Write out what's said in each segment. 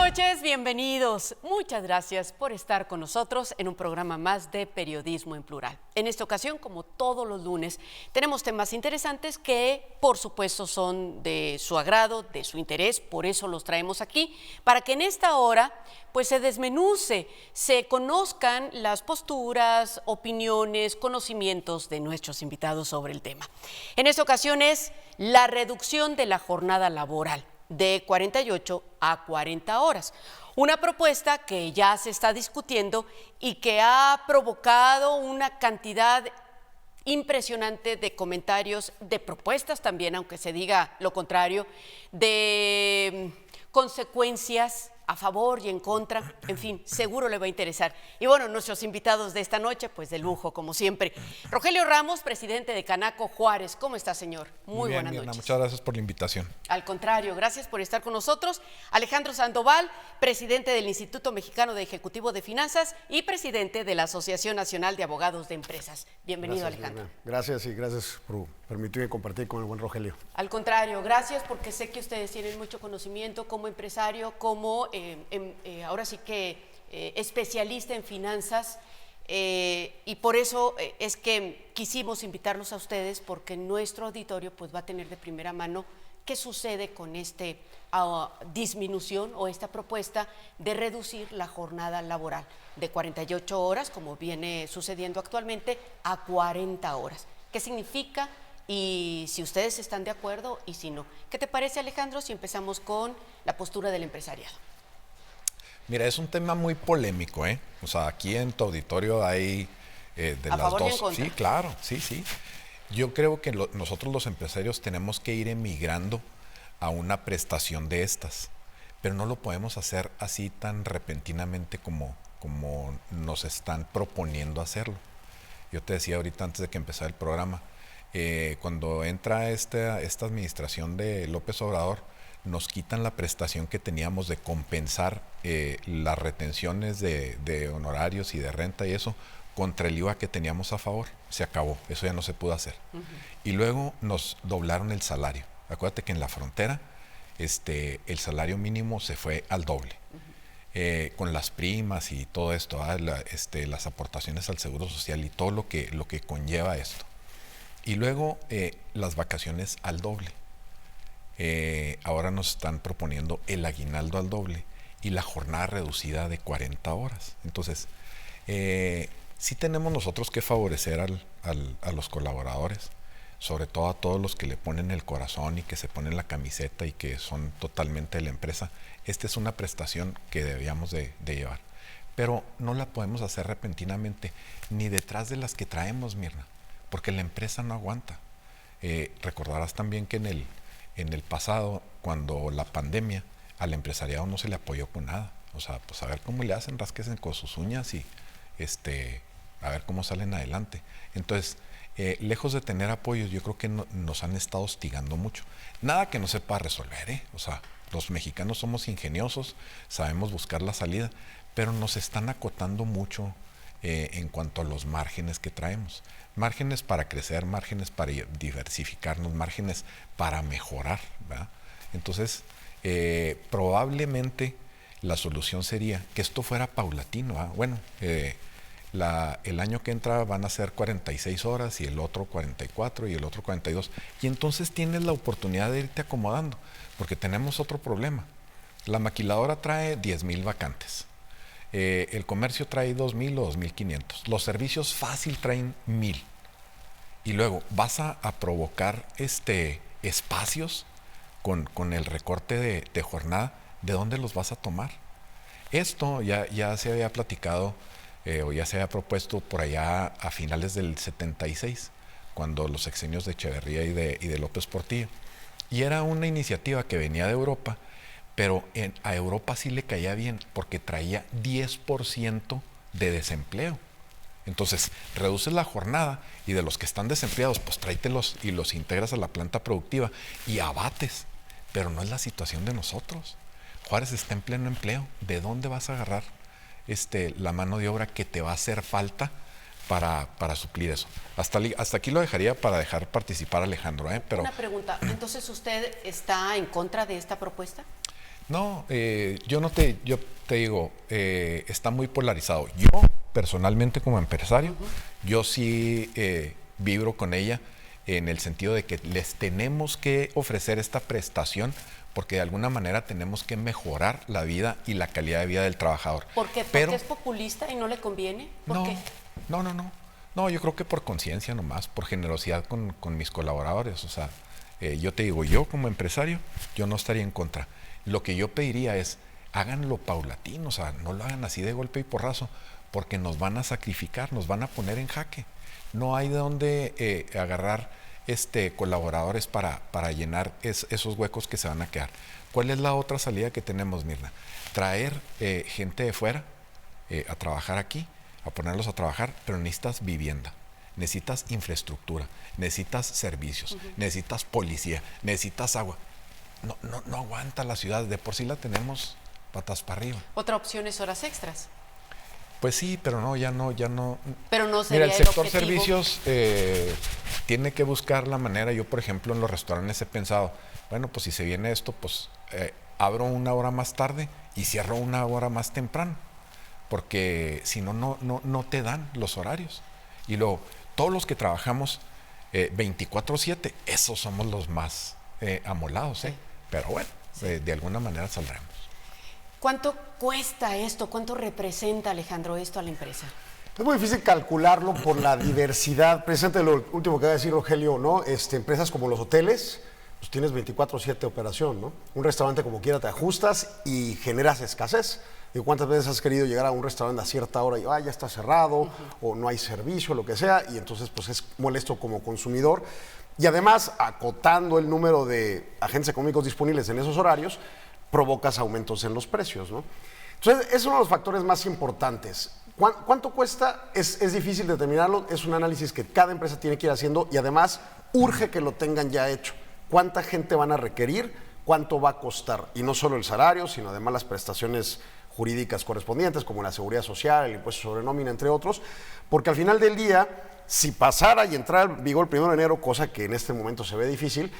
noches, bienvenidos. Muchas gracias por estar con nosotros en un programa más de Periodismo en Plural. En esta ocasión, como todos los lunes, tenemos temas interesantes que, por supuesto, son de su agrado, de su interés, por eso los traemos aquí, para que en esta hora pues se desmenuce, se conozcan las posturas, opiniones, conocimientos de nuestros invitados sobre el tema. En esta ocasión es la reducción de la jornada laboral de 48 a 40 horas. Una propuesta que ya se está discutiendo y que ha provocado una cantidad impresionante de comentarios, de propuestas también, aunque se diga lo contrario, de consecuencias a favor y en contra, en fin, seguro le va a interesar. Y bueno, nuestros invitados de esta noche, pues de lujo, como siempre. Rogelio Ramos, presidente de Canaco Juárez. ¿Cómo está, señor? Muy buenas noches. Muchas gracias por la invitación. Al contrario, gracias por estar con nosotros. Alejandro Sandoval, presidente del Instituto Mexicano de Ejecutivo de Finanzas y presidente de la Asociación Nacional de Abogados de Empresas. Bienvenido, Gracias, Alejandro. Gracias y gracias por permitirme compartir con el buen Rogelio. Al contrario, gracias porque sé que ustedes tienen mucho conocimiento como empresario, como ahora sí que especialista en finanzas, y por eso es que quisimos invitarlos a ustedes, porque nuestro auditorio pues va a tener de primera mano qué sucede con esta disminución o esta propuesta de reducir la jornada laboral de 48 horas, como viene sucediendo actualmente, a 40 horas. ¿Qué significa? Y si ustedes están de acuerdo y si no. ¿Qué te parece, Alejandro, si empezamos con la postura del empresariado? Mira, es un tema muy polémico, ¿eh? O sea, aquí en tu auditorio hay de las favor y en dos. contra. Sí, claro, sí. Yo creo que nosotros los empresarios tenemos que ir emigrando a una prestación de estas, pero no lo podemos hacer así tan repentinamente como nos están proponiendo hacerlo. Yo te decía ahorita antes de que empezara el programa, cuando entra esta administración de López Obrador, nos quitan la prestación que teníamos de compensar las retenciones de honorarios y de renta y eso contra el IVA que teníamos a favor. Se acabó, eso ya no se pudo hacer. Y luego nos doblaron el salario. Acuérdate que en la frontera el salario mínimo se fue al doble. Con las primas y todo esto, las aportaciones al Seguro Social y todo lo que conlleva esto. Y luego las vacaciones al doble. Ahora nos están proponiendo el aguinaldo al doble y la jornada reducida de 40 horas. Entonces, sí tenemos nosotros que favorecer a los colaboradores, sobre todo a todos los que le ponen el corazón y que se ponen la camiseta y que son totalmente de la empresa. Esta es una prestación que debíamos de llevar, pero no la podemos hacer repentinamente, ni detrás de las que traemos, Mirna, porque la empresa no aguanta. Recordarás también que en el pasado, cuando la pandemia, al empresariado no se le apoyó con nada. O sea, pues a ver cómo le hacen, rasquesen con sus uñas y a ver cómo salen adelante. Entonces, lejos de tener apoyos, yo creo que nos han estado hostigando mucho. Nada que no se pueda resolver, ¿eh? O sea, los mexicanos somos ingeniosos, sabemos buscar la salida, pero nos están acotando mucho en cuanto a los márgenes que traemos. Márgenes para crecer, márgenes para diversificarnos, márgenes para mejorar, ¿verdad? Entonces, probablemente la solución sería que esto fuera paulatino, ¿verdad? Bueno, el año que entra van a ser 46 horas y el otro 44 y el otro 42. Y entonces tienes la oportunidad de irte acomodando, porque tenemos otro problema. La maquiladora trae 10,000 vacantes. El comercio trae 2,000 o 2,500. Los servicios fácil traen 1,000. Y luego vas a provocar espacios con el recorte de jornada. ¿De dónde los vas a tomar? Esto ya se había platicado o ya se había propuesto por allá a finales del 76, cuando los sexenios de Echeverría y de López Portillo. Y era una iniciativa que venía de Europa, pero a Europa sí le caía bien porque traía 10% de desempleo. Entonces, reduces la jornada y de los que están desempleados, pues tráetelos y los integras a la planta productiva y abates. Pero no es la situación de nosotros. Juárez está en pleno empleo. ¿De dónde vas a agarrar la mano de obra que te va a hacer falta para suplir eso? Hasta aquí lo dejaría para dejar participar a Alejandro. Pero una pregunta, ¿entonces usted está en contra de esta propuesta? No, yo te digo, está muy polarizado. Yo, personalmente, como empresario, yo sí vibro con ella en el sentido de que les tenemos que ofrecer esta prestación porque de alguna manera tenemos que mejorar la vida y la calidad de vida del trabajador. ¿Por qué? ¿Porque es populista y no le conviene? ¿Por qué? No. No, yo creo que por conciencia nomás, por generosidad con mis colaboradores. O sea, yo te digo, yo como empresario, yo no estaría en contra. Lo que yo pediría es, háganlo paulatino, o sea, no lo hagan así de golpe y porrazo, porque nos van a sacrificar, nos van a poner en jaque. No hay de dónde agarrar colaboradores para llenar esos huecos que se van a quedar. ¿Cuál es la otra salida que tenemos, Mirna? Traer gente de fuera a trabajar aquí, a ponerlos a trabajar, pero necesitas vivienda, necesitas infraestructura, necesitas servicios, necesitas policía, necesitas agua. No aguanta la ciudad, de por sí la tenemos patas para arriba. Otra opción es horas extras. Pues sí, pero no, ya no. Pero no sería Mira, el sector objetivo. Servicios tiene que buscar la manera. Yo, por ejemplo, en los restaurantes he pensado, bueno, pues si se viene esto, pues abro una hora más tarde y cierro una hora más temprano, porque si no, no te dan los horarios. Y luego, todos los que trabajamos 24/7, esos somos los más amolados, ¿eh? Sí. Pero bueno, sí. De alguna manera saldremos. ¿Cuánto cuesta esto? ¿Cuánto representa, Alejandro, esto a la empresa? Es muy difícil calcularlo por la diversidad. Precisamente lo último que va a decir Rogelio, ¿no? Empresas como los hoteles, pues tienes 24/7 operación, ¿no? Un restaurante como quiera te ajustas y generas escasez. ¿Y cuántas veces has querido llegar a un restaurante a cierta hora y ya está cerrado, o no hay servicio, lo que sea, y entonces pues es molesto como consumidor? Y además, acotando el número de agentes económicos disponibles en esos horarios, provocas aumentos en los precios, ¿no? Entonces, es uno de los factores más importantes. ¿Cuánto cuesta? Es difícil determinarlo, es un análisis que cada empresa tiene que ir haciendo y además urge que lo tengan ya hecho. ¿Cuánta gente van a requerir? ¿Cuánto va a costar? Y no solo el salario, sino además las prestaciones jurídicas correspondientes, como la seguridad social, el impuesto sobre nómina, entre otros, porque al final del día, si pasara y entrara en vigor el 1 de enero, cosa que en este momento se ve difícil,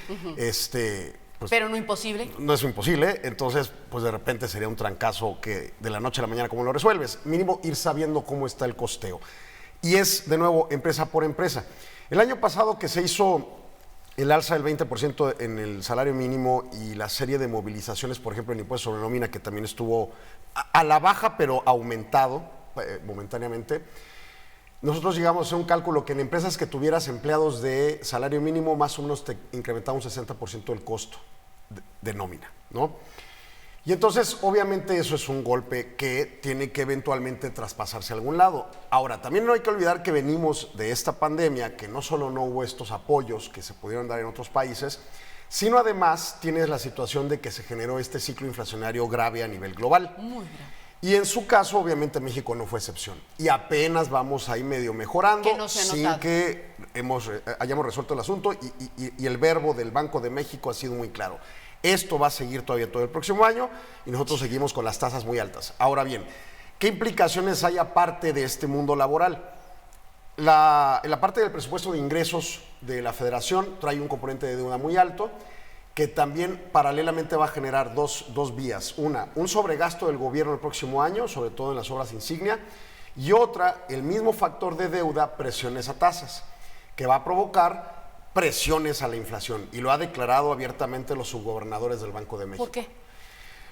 pues, pero no imposible. No es imposible, entonces pues de repente sería un trancazo que de la noche a la mañana, ¿cómo lo resuelves? Mínimo ir sabiendo cómo está el costeo. Y es, de nuevo, empresa por empresa. El año pasado que se hizo el alza del 20% en el salario mínimo y la serie de movilizaciones, por ejemplo, en impuesto sobre nómina, que también estuvo a la baja, pero aumentado momentáneamente, nosotros llegamos a hacer un cálculo que en empresas que tuvieras empleados de salario mínimo, más o menos te incrementaba un 60% el costo de nómina, ¿no? Y entonces, obviamente, eso es un golpe que tiene que eventualmente traspasarse a algún lado. Ahora, también no hay que olvidar que venimos de esta pandemia, que no solo no hubo estos apoyos que se pudieron dar en otros países, sino además tienes la situación de que se generó este ciclo inflacionario grave a nivel global. Muy grave. Y en su caso, obviamente, México no fue excepción. Y apenas vamos ahí medio mejorando, sin que hayamos resuelto el asunto. Y el verbo del Banco de México ha sido muy claro. Esto va a seguir todavía todo el próximo año y nosotros seguimos con las tasas muy altas. Ahora bien, ¿qué implicaciones hay aparte de este mundo laboral? En la parte del presupuesto de ingresos de la Federación trae un componente de deuda muy alto, que también paralelamente va a generar dos vías. Una, un sobregasto del gobierno el próximo año, sobre todo en las obras insignia, y otra, el mismo factor de deuda, presiones a tasas, que va a provocar presiones a la inflación, y lo ha declarado abiertamente los subgobernadores del Banco de México. ¿Por qué?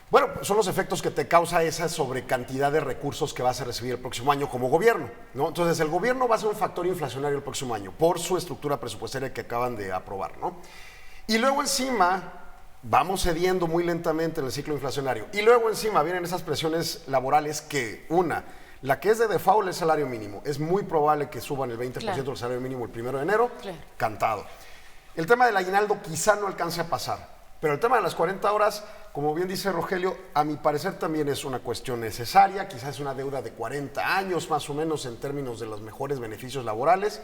Bueno, son los efectos que te causa esa sobrecantidad de recursos que vas a recibir el próximo año como gobierno, ¿no? Entonces, el gobierno va a ser un factor inflacionario el próximo año por su estructura presupuestaria que acaban de aprobar, ¿no? Y luego encima vamos cediendo muy lentamente en el ciclo inflacionario. Y luego encima vienen esas presiones laborales que, la que es de default el salario mínimo. Es muy probable que suban el 20% del salario mínimo el 1 de enero. Claro. Cantado. El tema del aguinaldo quizá no alcance a pasar. Pero el tema de las 40 horas, como bien dice Rogelio, a mi parecer también es una cuestión necesaria. Quizás es una deuda de 40 años más o menos en términos de los mejores beneficios laborales,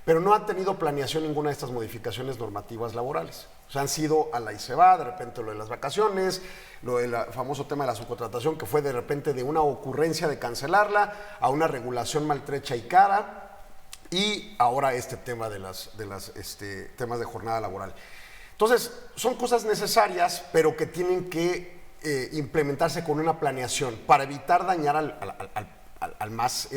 pero no han tenido planeación ninguna de estas modificaciones normativas laborales. O sea, han sido a la y se va, de repente lo de las vacaciones, lo del famoso tema de la subcontratación, que fue de repente de una ocurrencia de cancelarla a una regulación maltrecha y cara, y ahora este tema de temas de jornada laboral. Entonces, son cosas necesarias, pero que tienen que implementarse con una planeación para evitar dañar al más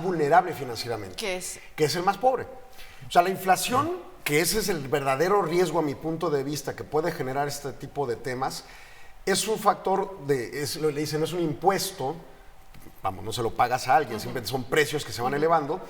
vulnerable financieramente, ¿Qué es? que es el más pobre. O sea, la inflación, que ese es el verdadero riesgo a mi punto de vista que puede generar este tipo de temas, es un factor le dicen, es un impuesto, vamos, no se lo pagas a alguien, simplemente son precios que se van elevando,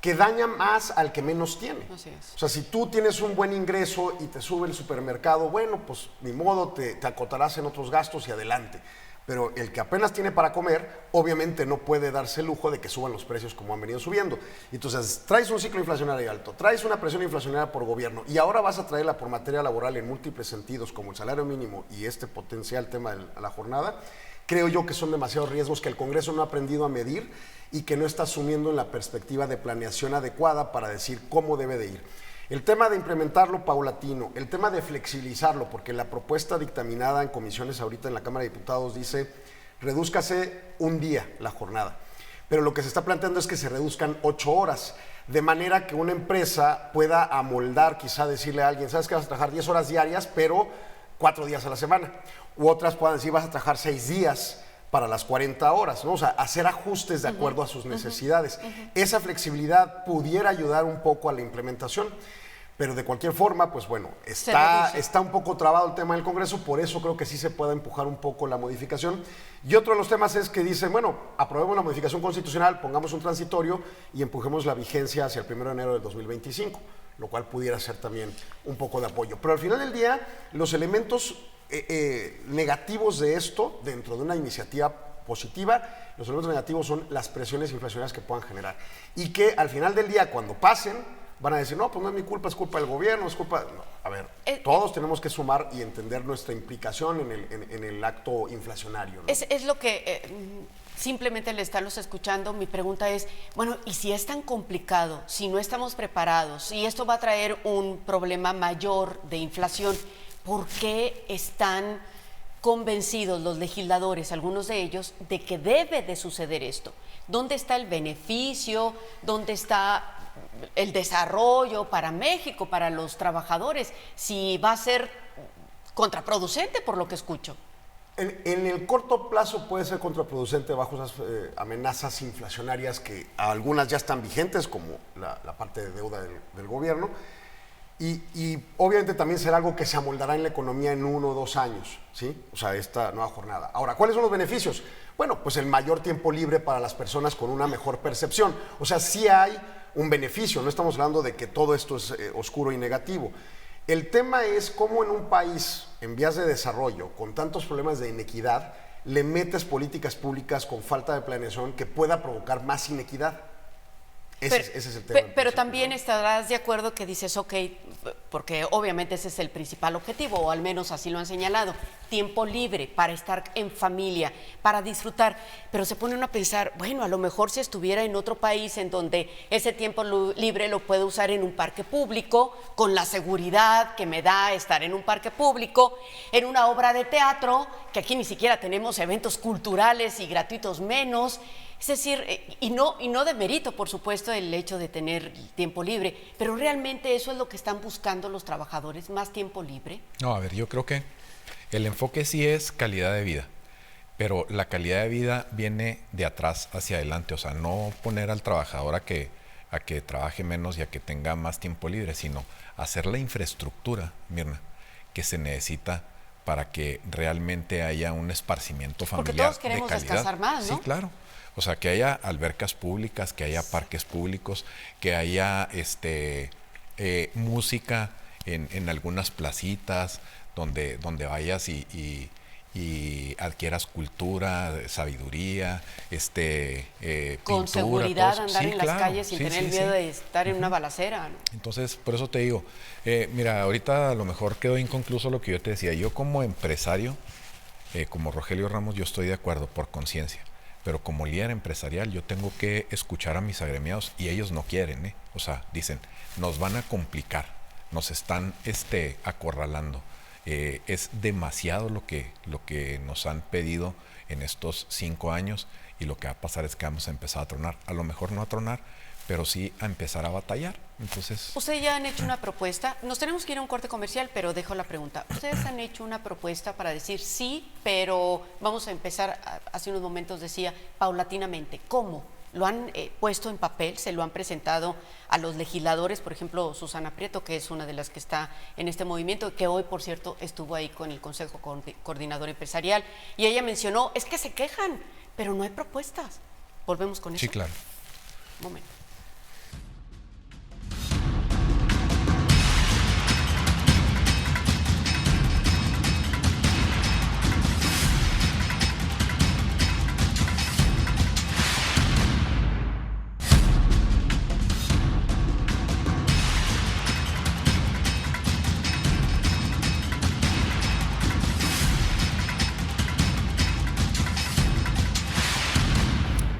que daña más al que menos tiene. Así es. O sea, si tú tienes un buen ingreso y te sube el supermercado, bueno, pues ni modo, te acotarás en otros gastos y adelante. Pero el que apenas tiene para comer, obviamente no puede darse el lujo de que suban los precios como han venido subiendo. Entonces, traes un ciclo inflacionario alto, traes una presión inflacionaria por gobierno y ahora vas a traerla por materia laboral en múltiples sentidos, como el salario mínimo y este potencial tema de la jornada. Creo yo que son demasiados riesgos que el Congreso no ha aprendido a medir y que no está asumiendo en la perspectiva de planeación adecuada para decir cómo debe de ir. El tema de implementarlo paulatino, el tema de flexibilizarlo, porque la propuesta dictaminada en comisiones ahorita en la Cámara de Diputados dice, redúzcase un día la jornada. Pero lo que se está planteando es que se reduzcan 8 horas, de manera que una empresa pueda amoldar, quizá decirle a alguien, sabes que vas a trabajar 10 horas diarias, pero 4 días a la semana. U otras puedan decir, vas a trabajar 6 días para las 40 horas, ¿no? O sea, hacer ajustes de acuerdo a sus necesidades. Esa flexibilidad pudiera ayudar un poco a la implementación, pero de cualquier forma, pues bueno, está un poco trabado el tema del Congreso, por eso creo que sí se puede empujar un poco la modificación. Y otro de los temas es que dicen, bueno, aprobemos la modificación constitucional, pongamos un transitorio y empujemos la vigencia hacia el 1 de enero del 2025, lo cual pudiera ser también un poco de apoyo. Pero al final del día, los elementos negativos de esto, dentro de una iniciativa positiva, los elementos negativos son las presiones inflacionarias que puedan generar. Y que al final del día, cuando pasen, van a decir, no, pues no es mi culpa, es culpa del gobierno, es culpa... No, a ver, todos tenemos que sumar y entender nuestra implicación en el acto inflacionario, ¿no? Es lo que... simplemente al estarlos escuchando, mi pregunta es, bueno, ¿y si es tan complicado, si no estamos preparados, si esto va a traer un problema mayor de inflación, ¿por qué están convencidos los legisladores, algunos de ellos, de que debe de suceder esto? ¿Dónde está el beneficio? ¿Dónde está el desarrollo para México, para los trabajadores? Si va a ser contraproducente, por lo que escucho. En el corto plazo puede ser contraproducente bajo esas amenazas inflacionarias que algunas ya están vigentes, como la parte de deuda del gobierno. Y obviamente también será algo que se amoldará en la economía en 1 o 2 años, ¿sí? O sea, esta nueva jornada. Ahora, ¿cuáles son los beneficios? Bueno, pues el mayor tiempo libre para las personas con una mejor percepción. O sea, sí hay un beneficio, no estamos hablando de que todo esto es oscuro y negativo. El tema es cómo en un país en vías de desarrollo, con tantos problemas de inequidad, le metes políticas públicas con falta de planeación que pueda provocar más inequidad. Ese es el tema. Pero también estarás de acuerdo que dices, ok, porque obviamente ese es el principal objetivo, o al menos así lo han señalado, tiempo libre para estar en familia, para disfrutar, pero se pone uno a pensar, bueno, a lo mejor si estuviera en otro país en donde ese tiempo libre lo puedo usar en un parque público, con la seguridad que me da estar en un parque público, en una obra de teatro, que aquí ni siquiera tenemos eventos culturales y gratuitos menos. Es decir, y no demerito, por supuesto, el hecho de tener tiempo libre, pero realmente eso es lo que están buscando los trabajadores, más tiempo libre. No, a ver, yo creo que el enfoque sí es calidad de vida, pero la calidad de vida viene de atrás hacia adelante, o sea, no poner al trabajador a que trabaje menos y a que tenga más tiempo libre, sino hacer la infraestructura, Mirna, que se necesita para que realmente haya un esparcimiento familiar de calidad. Porque todos queremos descansar más, ¿no? Sí, claro. O sea, que haya albercas públicas, que haya parques públicos, que haya música en algunas placitas donde vayas y adquieras cultura, sabiduría, con pintura, seguridad, todo. andar Sí, en claro, las calles sin tener miedo de estar en una balacera, ¿no? Entonces, por eso te digo, mira, ahorita a lo mejor quedó inconcluso lo que yo te decía. Yo como empresario, como Rogelio Ramos, yo estoy de acuerdo por conciencia. Pero como líder empresarial yo tengo que escuchar a mis agremiados y ellos no quieren, O sea, dicen, nos van a complicar, nos están acorralando. Es demasiado lo que nos han pedido en estos 5 años y lo que va a pasar es que vamos a empezar a tronar. A lo mejor no a tronar, pero sí a empezar a batallar. Entonces, ustedes ya han hecho una propuesta, nos tenemos que ir a un corte comercial, pero dejo la pregunta. ¿Ustedes han hecho una propuesta para decir sí, pero vamos a empezar, hace unos momentos decía, paulatinamente? ¿Cómo? ¿Lo han puesto en papel? ¿Se lo han presentado a los legisladores? Por ejemplo, Susana Prieto, que es una de las que está en este movimiento, que hoy, por cierto, estuvo ahí con el Consejo Coordinador Empresarial, y ella mencionó, es que se quejan, pero no hay propuestas. ¿Volvemos con eso? sí, claro. Un momento.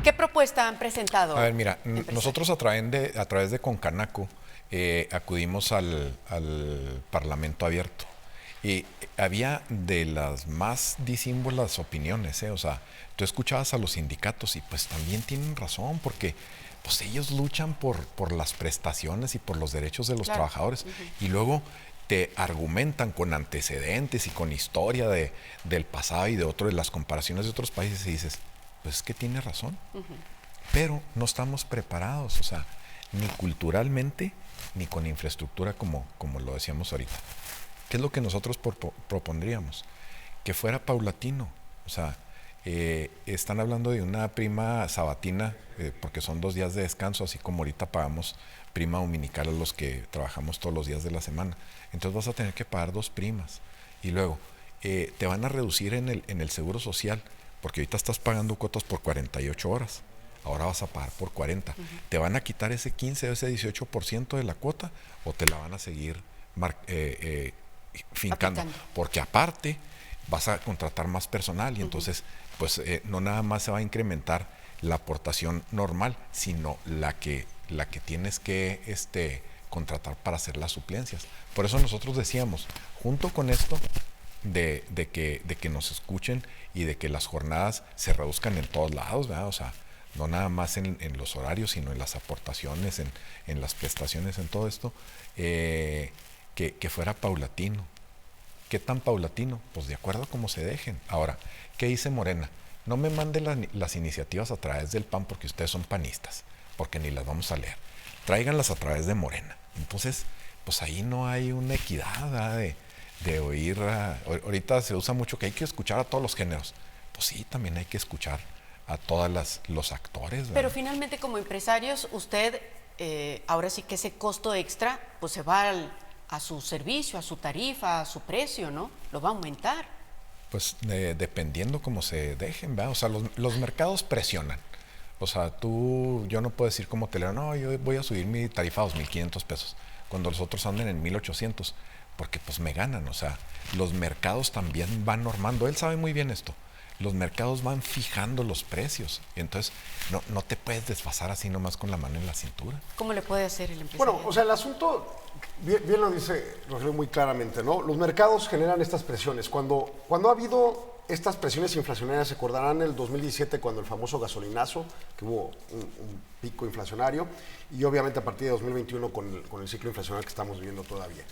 ¿Qué propuesta han presentado? A ver, mira, empresarios? nosotros a través de Concanaco acudimos al Parlamento abierto y había de las más disímbolas opiniones, o sea, tú escuchabas a los sindicatos y pues también tienen razón porque pues ellos luchan por las prestaciones y por los derechos de los Claro. trabajadores y luego te argumentan con antecedentes y con historia del pasado y de las comparaciones de otros países y dices, pues es que tiene razón. Pero no estamos preparados, o sea, ni culturalmente ni con infraestructura como lo decíamos ahorita. ¿Qué es lo que nosotros propondríamos? Que fuera paulatino. O sea, están hablando de una prima sabatina, porque son 2 días de descanso, así como ahorita pagamos prima dominical a los que trabajamos todos los días de la semana. Entonces vas a tener que pagar 2 primas. Y luego, te van a reducir en el seguro social, porque ahorita estás pagando cuotas por 48 horas. Ahora vas a pagar por 40. ¿Te van a quitar ese 15 o ese 18% de la cuota o te la van a seguir fincando? Aplicando. Porque aparte vas a contratar más personal y entonces pues no nada más se va a incrementar la aportación normal, sino la que tienes que contratar para hacer las suplencias. Por eso nosotros decíamos, junto con esto de que nos escuchen y de que las jornadas se reduzcan en todos lados, ¿verdad? O sea, no nada más en los horarios, sino en las aportaciones, en las prestaciones, en todo esto, que fuera paulatino. ¿Qué tan paulatino? Pues de acuerdo a cómo se dejen. Ahora, ¿qué dice Morena? No me manden las iniciativas a través del PAN porque ustedes son panistas, porque ni las vamos a leer. Tráiganlas a través de Morena. Entonces, pues ahí no hay una equidad, ¿verdad? De oír. Ahorita se usa mucho que hay que escuchar a todos los géneros. Pues sí, también hay que escuchar a todos los actores, ¿verdad? Pero finalmente, como empresarios, usted, ahora sí que ese costo extra, pues se va a su servicio, a su tarifa, a su precio, ¿no? Lo va a aumentar. Pues dependiendo cómo se dejen, ¿verdad? O sea, los mercados presionan. O sea, yo no puedo decir como telero, no, yo voy a subir mi tarifa a 2,500 pesos, cuando los otros anden en 1,800, porque pues me ganan. O sea, los mercados también van normando. Él sabe muy bien esto. Los mercados van fijando los precios. Entonces, no te puedes desfasar así nomás con la mano en la cintura. ¿Cómo le puede hacer el empresario? Bueno, o sea, el asunto, bien lo dice Rogelio muy claramente, ¿no? Los mercados generan estas presiones. Cuando ha habido estas presiones inflacionarias, se acordarán el 2017 cuando el famoso gasolinazo, que hubo un pico inflacionario, y obviamente a partir de 2021 con el ciclo inflacionario que estamos viviendo todavía.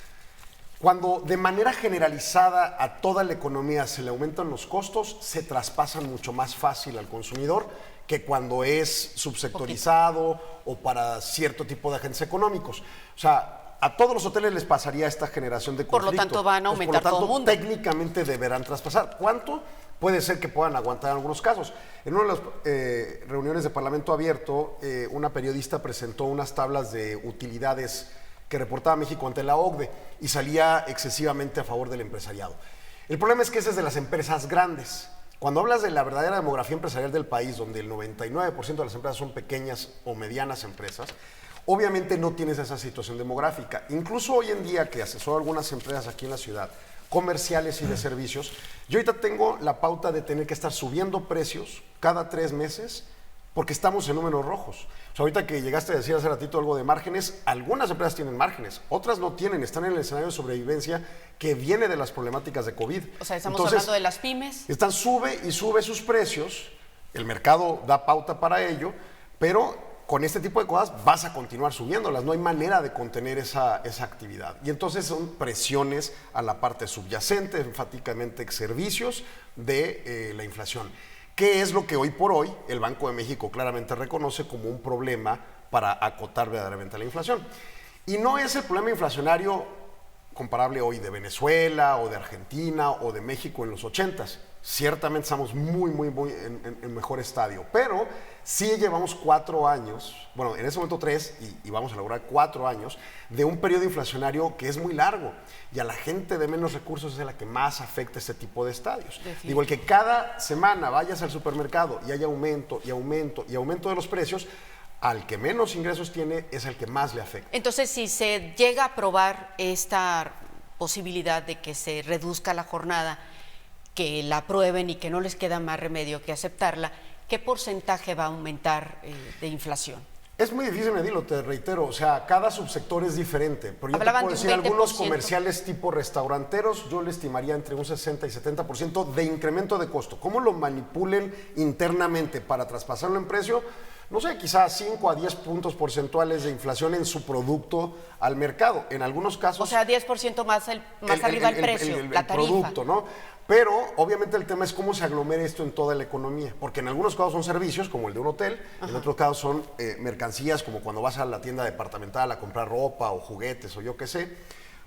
Cuando de manera generalizada a toda la economía se le aumentan los costos, se traspasan mucho más fácil al consumidor que cuando es subsectorizado o para cierto tipo de agentes económicos. O sea, a todos los hoteles les pasaría esta generación de conflicto. Por lo tanto, van a aumentar Por lo todo tanto, el mundo. técnicamente deberán traspasar. ¿Cuánto? Puede ser que puedan aguantar en algunos casos. En una de las reuniones de Parlamento Abierto, una periodista presentó unas tablas de utilidades que reportaba México ante la OCDE y salía excesivamente a favor del empresariado. El problema es que ese es de las empresas grandes. Cuando hablas de la verdadera demografía empresarial del país, donde el 99% de las empresas son pequeñas o medianas empresas, obviamente no tienes esa situación demográfica. Incluso hoy en día que asesoro a algunas empresas aquí en la ciudad, comerciales y de servicios, yo ahorita tengo la pauta de tener que estar subiendo precios cada 3 meses porque estamos en números rojos. O sea, ahorita que llegaste a decir hace ratito algo de márgenes, algunas empresas tienen márgenes, otras no tienen, están en el escenario de sobrevivencia que viene de las problemáticas de COVID. O sea, estamos Entonces, hablando de las pymes. sube y sube sus precios, el mercado da pauta para ello, pero con este tipo de cosas vas a continuar subiéndolas, no hay manera de contener esa actividad. Y entonces son presiones a la parte subyacente, enfáticamente servicios de la inflación, que es lo que hoy por hoy el Banco de México claramente reconoce como un problema para acotar verdaderamente la inflación. Y no es el problema inflacionario comparable hoy de Venezuela o de Argentina o de México en los 80s. Ciertamente estamos muy en mejor estadio, pero sí llevamos 4 años, bueno, en ese momento 3 y vamos a lograr 4 años de un periodo inflacionario que es muy largo y a la gente de menos recursos es a la que más afecta este tipo de estadios. Digo, el que cada semana vayas al supermercado y haya aumento y aumento y aumento de los precios, al que menos ingresos tiene es al que más le afecta. Entonces, si se llega a aprobar esta posibilidad de que se reduzca la jornada, que la aprueben y que no les queda más remedio que aceptarla, ¿qué porcentaje va a aumentar de inflación? Es muy difícil medirlo, te reitero, o sea, cada subsector es diferente, pero yo Hablaban te puedo decir, 20%. algunos comerciales tipo restauranteros, yo le estimaría entre un 60 y 70% de incremento de costo. ¿Cómo lo manipulen internamente para traspasarlo en precio? No sé, quizás 5 a 10 puntos porcentuales de inflación en su producto al mercado. En algunos casos... O sea, 10% más arriba el precio, la tarifa. Producto, ¿no? Pero obviamente el tema es cómo se aglomera esto en toda la economía, porque en algunos casos son servicios, como el de un hotel, en otros casos son mercancías, como cuando vas a la tienda departamental a comprar ropa o juguetes o yo qué sé,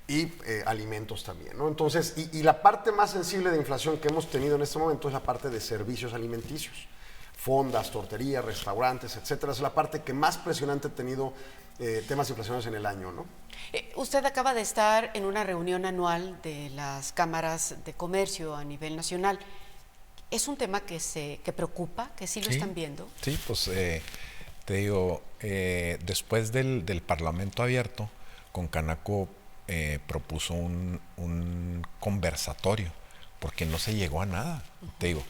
y alimentos también, ¿no? Entonces, y la parte más sensible de inflación que hemos tenido en este momento es la parte de servicios alimenticios. Fondas, torterías, restaurantes, etcétera. Es la parte que más presionante ha tenido temas inflacionarios en el año, ¿no? Usted acaba de estar en una reunión anual de las cámaras de comercio a nivel nacional. ¿Es un tema que preocupa, que sí lo están viendo? Sí, pues te digo, después del Parlamento abierto, con Canaco propuso un conversatorio, porque no se llegó a nada, te digo.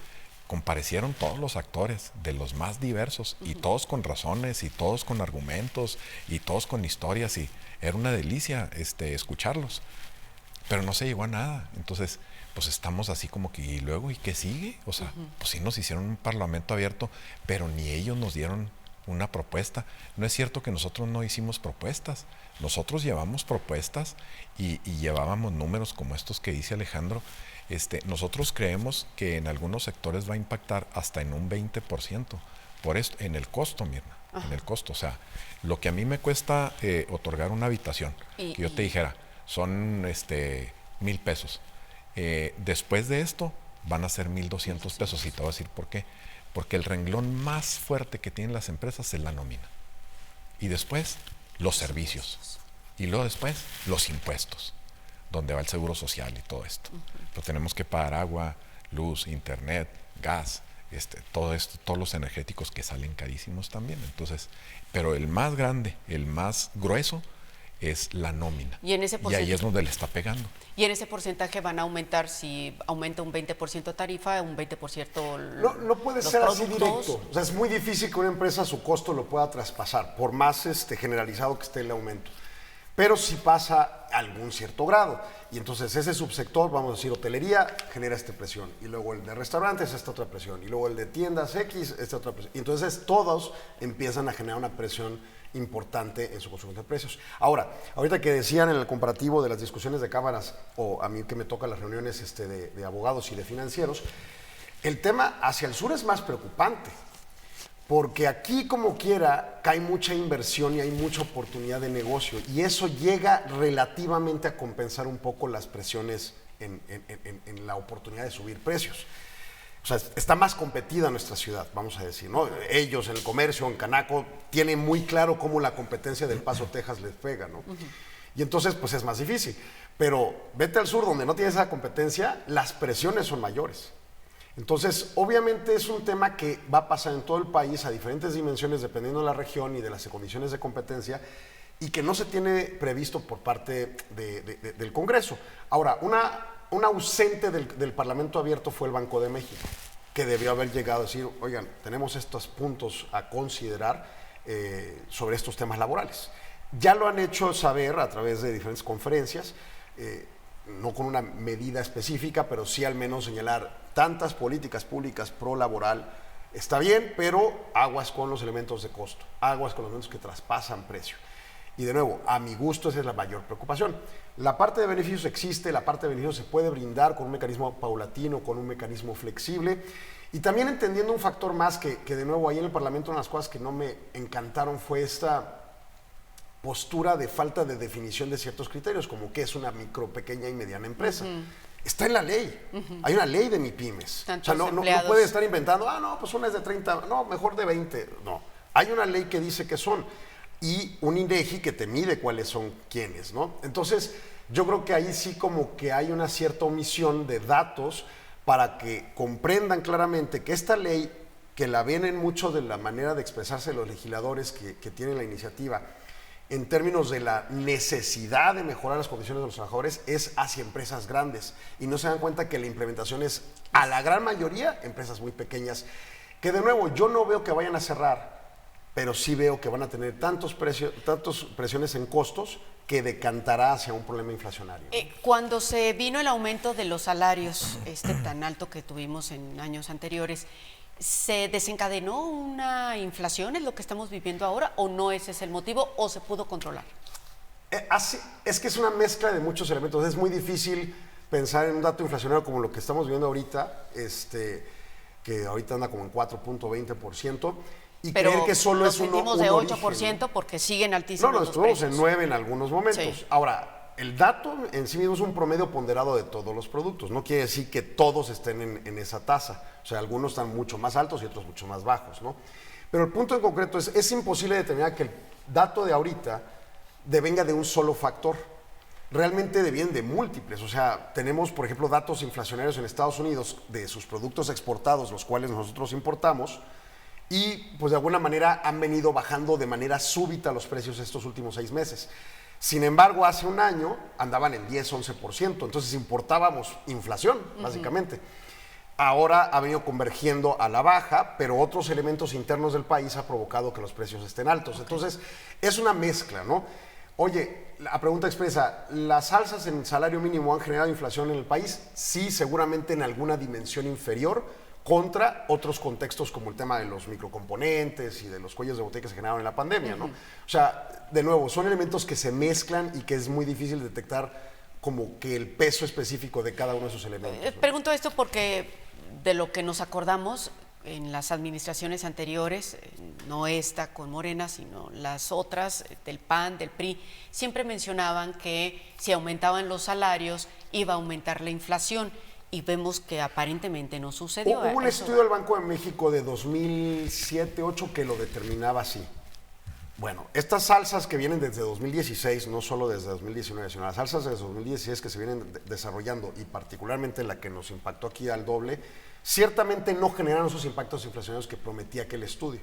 Comparecieron todos los actores, de los más diversos, y todos con razones, y todos con argumentos, y todos con historias, y era una delicia escucharlos, pero no se llegó a nada. Entonces, pues estamos así como que, ¿y luego? ¿Y qué sigue? O sea, pues sí nos hicieron un parlamento abierto, pero ni ellos nos dieron una propuesta. No es cierto que nosotros no hicimos propuestas, nosotros llevamos propuestas y llevábamos números como estos que dice Alejandro. Nosotros creemos que en algunos sectores va a impactar hasta en un 20%, por esto, en el costo, Mirna, en el costo. O sea, lo que a mí me cuesta otorgar una habitación, que yo te dijera, son 1,000 pesos. Después de esto van a ser 1,200 pesos, y te voy a decir por qué. Porque el renglón más fuerte que tienen las empresas es la nómina. Y después, los servicios. Y luego después, los impuestos, donde va el seguro social y todo esto. Pero tenemos que pagar agua, luz, internet, gas, todo esto, todos los energéticos que salen carísimos también. Entonces, pero el más grande, el más grueso es la nómina. Y ahí es donde le está pegando. Y en ese porcentaje van a aumentar, si aumenta un 20% tarifa, un 20% no puede ser así directo. O sea, es muy difícil que una empresa su costo lo pueda traspasar, por más generalizado que esté el aumento. Pero sí pasa a algún cierto grado. Y entonces ese subsector, vamos a decir, hotelería, genera esta presión. Y luego el de restaurantes, esta otra presión. Y luego el de tiendas X, esta otra presión. Y entonces todos empiezan a generar una presión importante en su consumo de precios. Ahora, ahorita que decían en el comparativo de las discusiones de cámaras, o a mí que me tocan las reuniones de abogados y de financieros, el tema hacia el sur es más preocupante. Porque aquí, como quiera, cae mucha inversión y hay mucha oportunidad de negocio. Y eso llega relativamente a compensar un poco las presiones en la oportunidad de subir precios. O sea, está más competida nuestra ciudad, vamos a decir, ¿no? Ellos en el comercio, en Canaco, tienen muy claro cómo la competencia del Paso, Texas les pega, ¿no? Y entonces, pues es más difícil. Pero vete al sur, donde no tienes esa competencia, las presiones son mayores. Entonces, obviamente es un tema que va a pasar en todo el país a diferentes dimensiones dependiendo de la región y de las condiciones de competencia y que no se tiene previsto por parte del Congreso. Ahora, un ausente del Parlamento abierto fue el Banco de México, que debió haber llegado a decir, oigan, tenemos estos puntos a considerar sobre estos temas laborales. Ya lo han hecho saber a través de diferentes conferencias, no con una medida específica, pero sí al menos señalar tantas políticas públicas pro laboral Está bien, pero aguas con los elementos de costo, aguas con los elementos que traspasan precio. Y de nuevo, a mi gusto esa es la mayor preocupación. La parte de beneficios existe, la parte de beneficios se puede brindar con un mecanismo paulatino, con un mecanismo flexible. Y también entendiendo un factor más que de nuevo ahí en el Parlamento una de las cosas que no me encantaron fue esta postura de falta de definición de ciertos criterios, como qué es una micro, pequeña y mediana empresa. Está en la ley. Hay una ley de MIPYMES. O sea, no puede estar inventando, no, pues una es de 30, no, mejor de 20. No, hay una ley que dice que son. Y un INEGI que te mide cuáles son quiénes, ¿no? Entonces, yo creo que ahí sí como que hay una cierta omisión de datos para que comprendan claramente que esta ley, que la vienen mucho de la manera de expresarse los legisladores que tienen la iniciativa, en términos de la necesidad de mejorar las condiciones de los trabajadores, es hacia empresas grandes. Y no se dan cuenta que la implementación es, a la gran mayoría, empresas muy pequeñas, que de nuevo, yo no veo que vayan a cerrar, pero sí veo que van a tener tantas presiones en costos que decantará hacia un problema inflacionario. Cuando se vino el aumento de los salarios tan alto que tuvimos en años anteriores, ¿se desencadenó una inflación, es lo que estamos viviendo ahora, o no ese es el motivo, o se pudo controlar? Es que es una mezcla de muchos elementos. Es muy difícil pensar en un dato inflacionario como lo que estamos viviendo ahorita, que ahorita anda como en 4.20%, y pero creer que solo es un de 8% origen. Porque siguen altísimos No, los estuvimos precios. en 9 en algunos momentos. Sí. Ahora, el dato en sí mismo es un promedio ponderado de todos los productos. No quiere decir que todos estén en esa tasa. O sea, algunos están mucho más altos y otros mucho más bajos, ¿no? Pero el punto en concreto es imposible determinar que el dato de ahorita devenga de un solo factor. Realmente devienen de múltiples. O sea, tenemos, por ejemplo, datos inflacionarios en Estados Unidos de sus productos exportados, los cuales nosotros importamos, y pues de alguna manera han venido bajando de manera súbita los precios estos últimos 6 meses. Sin embargo, hace un año andaban en 10-11%, entonces importábamos inflación, básicamente. Ahora ha venido convergiendo a la baja, pero otros elementos internos del país ha provocado que los precios estén altos. Entonces, es una mezcla, ¿no? Oye, la pregunta expresa, ¿las alzas en salario mínimo han generado inflación en el país? Sí, seguramente en alguna dimensión inferior, contra otros contextos como el tema de los microcomponentes y de los cuellos de botella que se generaron en la pandemia, ¿no? O sea, de nuevo, son elementos que se mezclan y que es muy difícil detectar como que el peso específico de cada uno de esos elementos, ¿no? Pregunto esto porque de lo que nos acordamos en las administraciones anteriores, no esta con Morena, sino las otras, del PAN, del PRI, siempre mencionaban que si aumentaban los salarios iba a aumentar la inflación. Y vemos que aparentemente no sucedió. Hubo un estudio del Banco de México de 2007-2008 que lo determinaba así. Bueno, estas alzas que vienen desde 2016, no solo desde 2019, sino las alzas desde 2016 que se vienen desarrollando, y particularmente la que nos impactó aquí al doble, ciertamente no generaron esos impactos inflacionarios que prometía aquel estudio.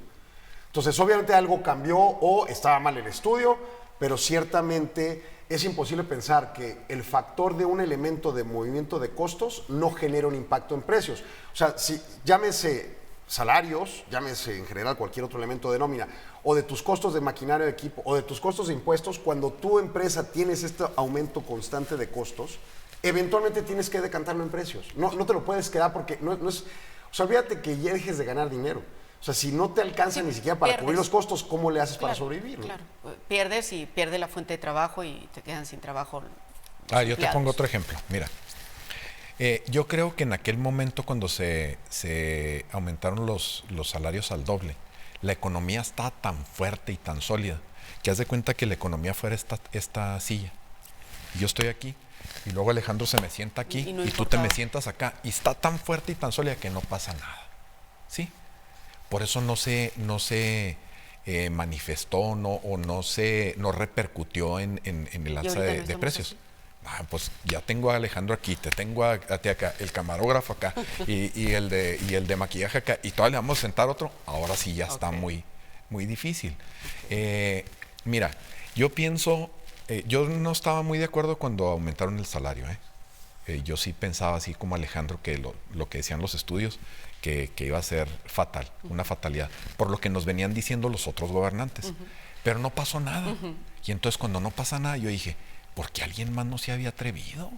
Entonces, obviamente algo cambió o estaba mal el estudio, pero ciertamente es imposible pensar que el factor de un elemento de movimiento de costos no genera un impacto en precios. O sea, si llámese salarios, llámese en general cualquier otro elemento de nómina, o de tus costos de maquinaria de equipo, o de tus costos de impuestos, cuando tu empresa tienes este aumento constante de costos, eventualmente tienes que decantarlo en precios. No te lo puedes quedar porque no es... O sea, olvídate que ya dejes de ganar dinero. O sea, si no te alcanza ni siquiera para cubrir los costos, ¿cómo le haces para sobrevivir? ¿No? Claro, pierdes y pierde la fuente de trabajo y te quedan sin trabajo. Yo te pongo otro ejemplo. Mira, yo creo que en aquel momento cuando se aumentaron los salarios al doble, la economía estaba tan fuerte y tan sólida que haz de cuenta que la economía fuera esta silla. Y yo estoy aquí y luego Alejandro se me sienta aquí y tú te me sientas acá. Y está tan fuerte y tan sólida que no pasa nada. ¿Sí? Por eso no se manifestó no repercutió en el alza de precios. Pues ya tengo a Alejandro aquí, te tengo a ti acá, el camarógrafo acá y el de maquillaje acá, y todavía le vamos a sentar otro. Ahora sí ya está muy difícil. Mira, yo pienso, yo no estaba muy de acuerdo cuando aumentaron el salario. Yo sí pensaba así como Alejandro que lo que decían los estudios, que iba a ser fatal, una fatalidad, por lo que nos venían diciendo los otros gobernantes. Pero no pasó nada. Y entonces cuando no pasa nada, yo dije, ¿por qué alguien más no se había atrevido?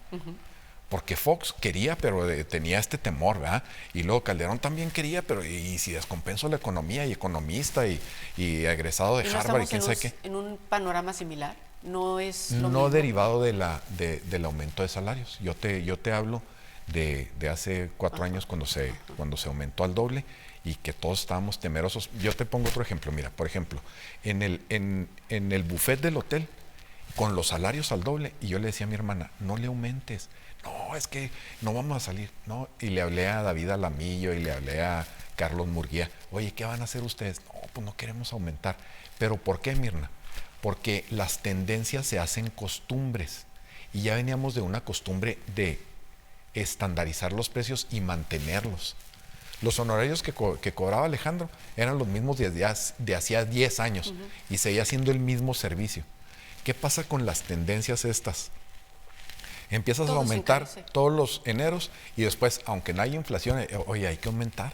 porque Fox quería, pero tenía este temor, ¿verdad? Y luego Calderón también quería, pero y si descompenso la economía, y economista, y egresado de ¿Y no Harvard, y estamos quién sabe qué. en un panorama similar? ¿No es lo No mismo? derivado del aumento de salarios. Yo te hablo de hace 4 años cuando se aumentó al doble y que todos estábamos temerosos. Yo te pongo otro ejemplo. Mira, por ejemplo, en el buffet del hotel, con los salarios al doble, y yo le decía a mi hermana, no le aumentes. No, es que no vamos a salir. No, y le hablé a David Alamillo y le hablé a Carlos Murguía. Oye, ¿qué van a hacer ustedes? No, pues no queremos aumentar. ¿Pero por qué, Mirna? Porque las tendencias se hacen costumbres y ya veníamos de una costumbre de estandarizar los precios y mantenerlos. Los honorarios que cobraba Alejandro eran los mismos de hacía 10 años y seguía siendo el mismo servicio. ¿Qué pasa con las tendencias estas? Empiezas a aumentar todos los eneros y después, aunque no haya inflación, oye, hay que aumentar.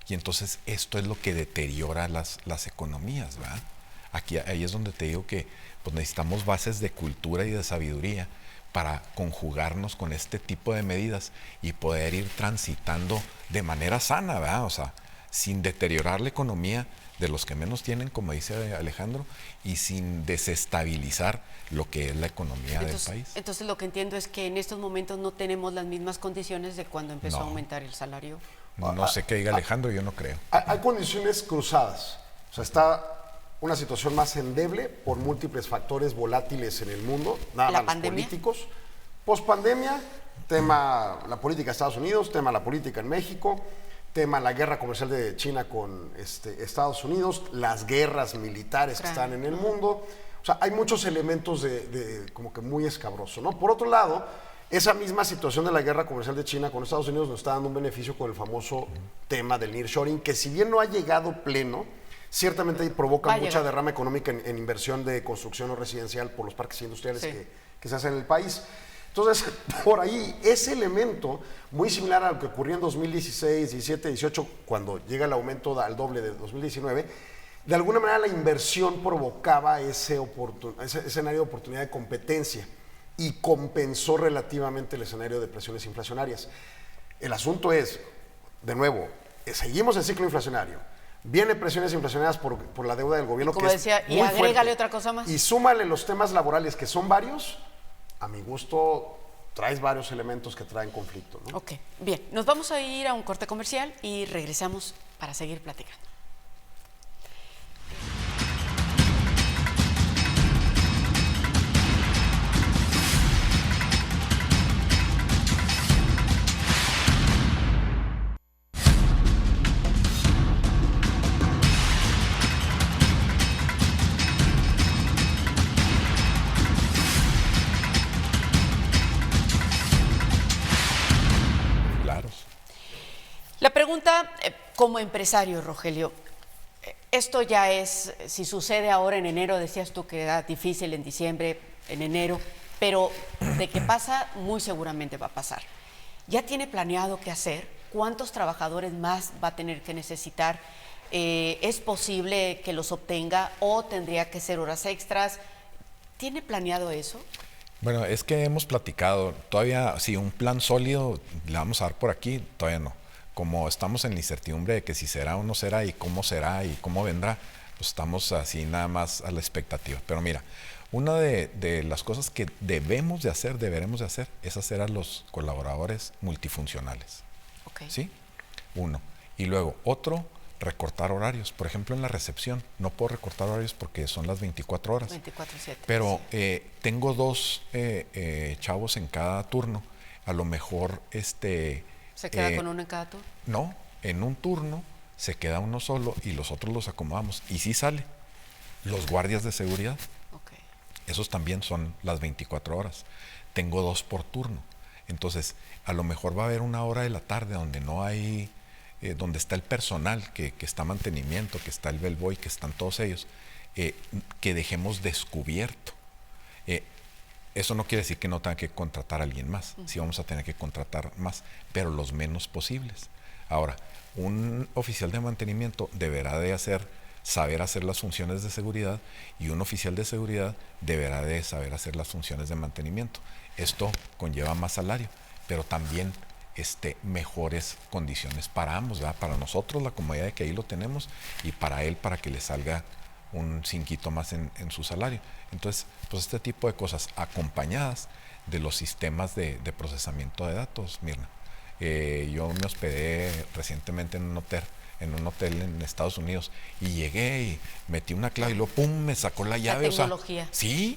Y entonces esto es lo que deteriora las economías, ¿verdad? Ahí es donde te digo que pues, necesitamos bases de cultura y de sabiduría para conjugarnos con este tipo de medidas y poder ir transitando de manera sana, ¿verdad? O sea, sin deteriorar la economía de los que menos tienen, como dice Alejandro, y sin desestabilizar lo que es la economía del país. Entonces lo que entiendo es que en estos momentos no tenemos las mismas condiciones de cuando empezó a aumentar el salario. No sé qué diga Alejandro, yo no creo. Hay condiciones cruzadas. O sea, está una situación más endeble por múltiples factores volátiles en el mundo, nada más los políticos. Pospandemia, tema la política de Estados Unidos, tema la política en México, tema la guerra comercial de China con Estados Unidos, las guerras militares que están en el mundo. O sea, hay muchos elementos de como que muy escabroso, ¿no? Por otro lado, esa misma situación de la guerra comercial de China con Estados Unidos nos está dando un beneficio con el famoso tema del nearshoring, que si bien no ha llegado pleno, ciertamente provoca mucha derrama económica en inversión de construcción o residencial por los parques industriales que se hacen en el país. Entonces, por ahí, ese elemento, muy similar a lo que ocurrió en 2016, 17, 18, cuando llega el aumento al doble de 2019, de alguna manera la inversión provocaba ese escenario de oportunidad de competencia y compensó relativamente el escenario de presiones inflacionarias. El asunto es, de nuevo, seguimos en ciclo inflacionario. Viene presiones inflacionarias por la deuda del gobierno. Como decía, y agrégale otra cosa más. Y súmale los temas laborales, que son varios. A mi gusto, traes varios elementos que traen conflicto, ¿no? Ok, bien. Nos vamos a ir a un corte comercial y regresamos para seguir platicando. La pregunta, como empresario, Rogelio, esto ya es, si sucede ahora en enero, decías tú que era difícil en diciembre, en enero, pero de que pasa, muy seguramente va a pasar. ¿Ya tiene planeado qué hacer? ¿Cuántos trabajadores más va a tener que necesitar? ¿Es posible que los obtenga o tendría que ser horas extras? ¿Tiene planeado eso? Bueno, es que hemos platicado, todavía, si un plan sólido le vamos a dar por aquí, todavía no. Como estamos en la incertidumbre de que si será o no será y cómo vendrá, pues estamos así nada más a la expectativa. Pero mira, una de las cosas que deberemos de hacer, es hacer a los colaboradores multifuncionales. Okay. ¿Sí? Uno. Y luego, otro, recortar horarios. Por ejemplo, en la recepción, no puedo recortar horarios porque son las 24 horas. 24/7. Pero tengo 2 chavos en cada turno. A lo mejor ¿Se queda con uno en cada turno? No, en un turno se queda uno solo y los otros los acomodamos. Y sí sale. Los guardias de seguridad. Okay. Esos también son las 24 horas. Tengo 2 por turno. Entonces, a lo mejor va a haber una hora de la tarde donde no hay, donde está el personal, que está mantenimiento, que está el bellboy, que están todos ellos, que dejemos descubierto. Eso no quiere decir que no tenga que contratar a alguien más. Sí vamos a tener que contratar más, pero los menos posibles. Ahora, un oficial de mantenimiento deberá de saber hacer las funciones de seguridad y un oficial de seguridad deberá de saber hacer las funciones de mantenimiento. Esto conlleva más salario, pero también mejores condiciones para ambos, ¿verdad? Para nosotros, la comodidad de que ahí lo tenemos, y para él, para que le salga un cinquito más en su salario. Entonces, pues este tipo de cosas acompañadas de los sistemas de procesamiento de datos, Mirna. Yo me hospedé recientemente en un hotel en Estados Unidos, y llegué y metí una clave y luego ¡pum! Me sacó la llave. La tecnología. Sí.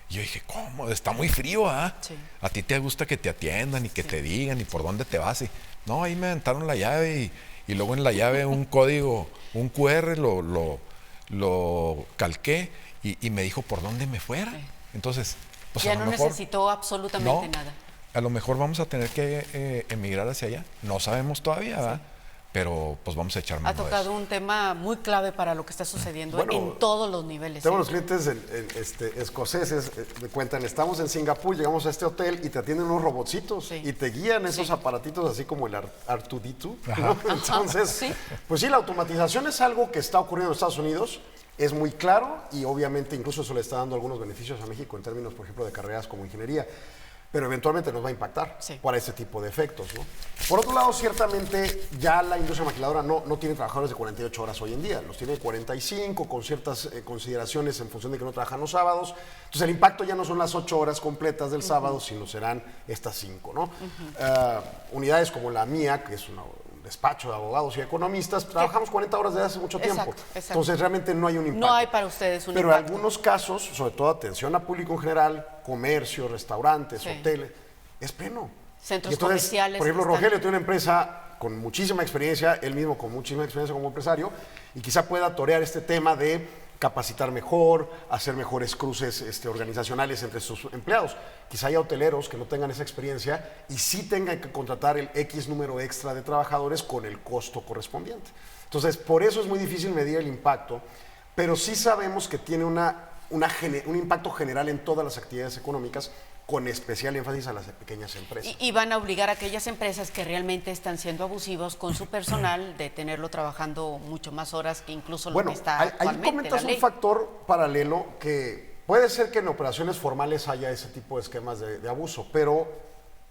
Y yo dije, ¿cómo? Está muy frío, ¿ah? Sí. A ti te gusta que te atiendan y que te digan y por dónde te vas. Y, no, ahí me aventaron la llave y luego en la llave un código, un QR, lo calqué y me dijo por dónde me fuera. Sí. Entonces, pues ya a lo no mejor, necesitó absolutamente nada. A lo mejor vamos a tener que emigrar hacia allá. No sabemos todavía, ¿verdad? Sí. Pero pues vamos a echar mano a eso. Ha tocado un tema muy clave para lo que está sucediendo en todos los niveles. Tengo unos clientes escoceses, me cuentan, estamos en Singapur, llegamos a este hotel y te atienden unos robotcitos y te guían esos aparatitos así como el R2D2, ¿no? Entonces, pues sí, la automatización es algo que está ocurriendo en Estados Unidos, es muy claro, y obviamente incluso eso le está dando algunos beneficios a México en términos, por ejemplo, de carreras como ingeniería. Pero eventualmente nos va a impactar para ese tipo de efectos, ¿no? Por otro lado, ciertamente ya la industria maquiladora no tiene trabajadores de 48 horas hoy en día, los tiene 45 con ciertas consideraciones en función de que no trabajan los sábados. Entonces el impacto ya no son las 8 horas completas del sábado, sino serán estas 5, ¿no? Unidades como la mía, que es un despacho de abogados y economistas, trabajamos 40 horas desde hace mucho tiempo. Exacto. Entonces realmente no hay un impacto. No hay para ustedes un impacto. Pero en algunos casos, sobre todo atención a público en general, comercio, restaurantes, hoteles, es pleno. Centros comerciales. Por ejemplo, Rogelio tiene una empresa con muchísima experiencia, él mismo con muchísima experiencia como empresario, y quizá pueda torear este tema de capacitar mejor, hacer mejores cruces organizacionales entre sus empleados. Quizá haya hoteleros que no tengan esa experiencia y sí tengan que contratar el X número extra de trabajadores con el costo correspondiente. Entonces, por eso es muy difícil medir el impacto, pero sí sabemos que tiene un impacto general en todas las actividades económicas, con especial énfasis a las pequeñas empresas. Y van a obligar a aquellas empresas que realmente están siendo abusivos con su personal de tenerlo trabajando mucho más horas que incluso lo que está actualmente. Ahí comentas un factor paralelo que puede ser que en operaciones formales haya ese tipo de esquemas de abuso, pero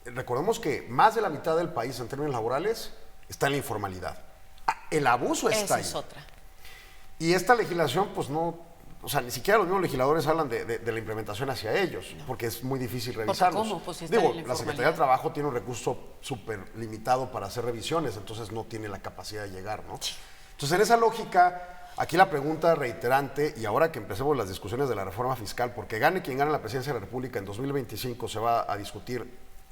recordemos que más de la mitad del país en términos laborales está en la informalidad. El abuso está ahí. Esa es otra. Y esta legislación, pues no... O sea, ni siquiera los mismos legisladores hablan de la implementación hacia ellos, porque es muy difícil revisarlos. ¿Cómo? Pues si digo, la Secretaría del Trabajo tiene un recurso súper limitado para hacer revisiones, entonces no tiene la capacidad de llegar, ¿no? Entonces, en esa lógica, aquí la pregunta reiterante, y ahora que empecemos las discusiones de la reforma fiscal, porque gane quien gane la presidencia de la República, en 2025 se va a discutir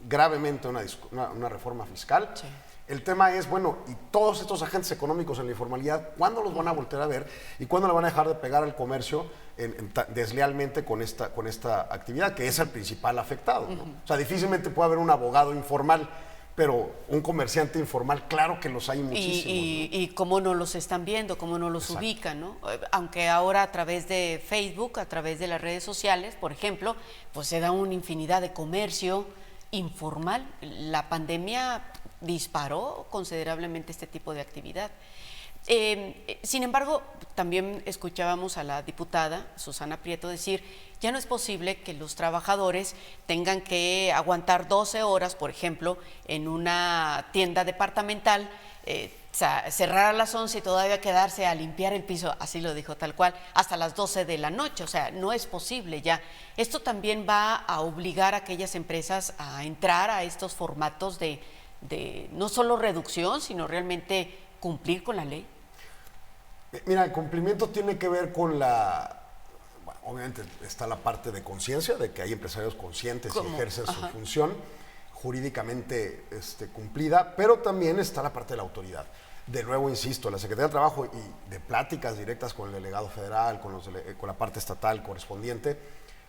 gravemente una reforma fiscal. Sí. El tema es, bueno, y todos estos agentes económicos en la informalidad, ¿cuándo los van a voltear a ver y cuándo le van a dejar de pegar al comercio deslealmente con esta actividad, que es el principal afectado, ¿no? O sea, difícilmente puede haber un abogado informal, pero un comerciante informal, claro que los hay muchísimos. Y cómo no los están viendo, cómo no los ubican, ¿no? Aunque ahora a través de Facebook, a través de las redes sociales, por ejemplo, pues se da una infinidad de comercio informal. La pandemia disparó considerablemente este tipo de actividad. Sin embargo, también escuchábamos a la diputada Susana Prieto decir, ya no es posible que los trabajadores tengan que aguantar 12 horas, por ejemplo, en una tienda departamental, cerrar a las 11 y todavía quedarse a limpiar el piso, así lo dijo tal cual, hasta las 12 de la noche. O sea, no es posible ya. Esto también va a obligar a aquellas empresas a entrar a estos formatos de no solo reducción, sino realmente cumplir con la ley. Mira, el cumplimiento tiene que ver con obviamente está la parte de conciencia, de que hay empresarios conscientes y ejercen su función jurídicamente cumplida, pero también está la parte de la autoridad. De nuevo, insisto, la Secretaría de Trabajo y de pláticas directas con el delegado federal, con la parte estatal correspondiente,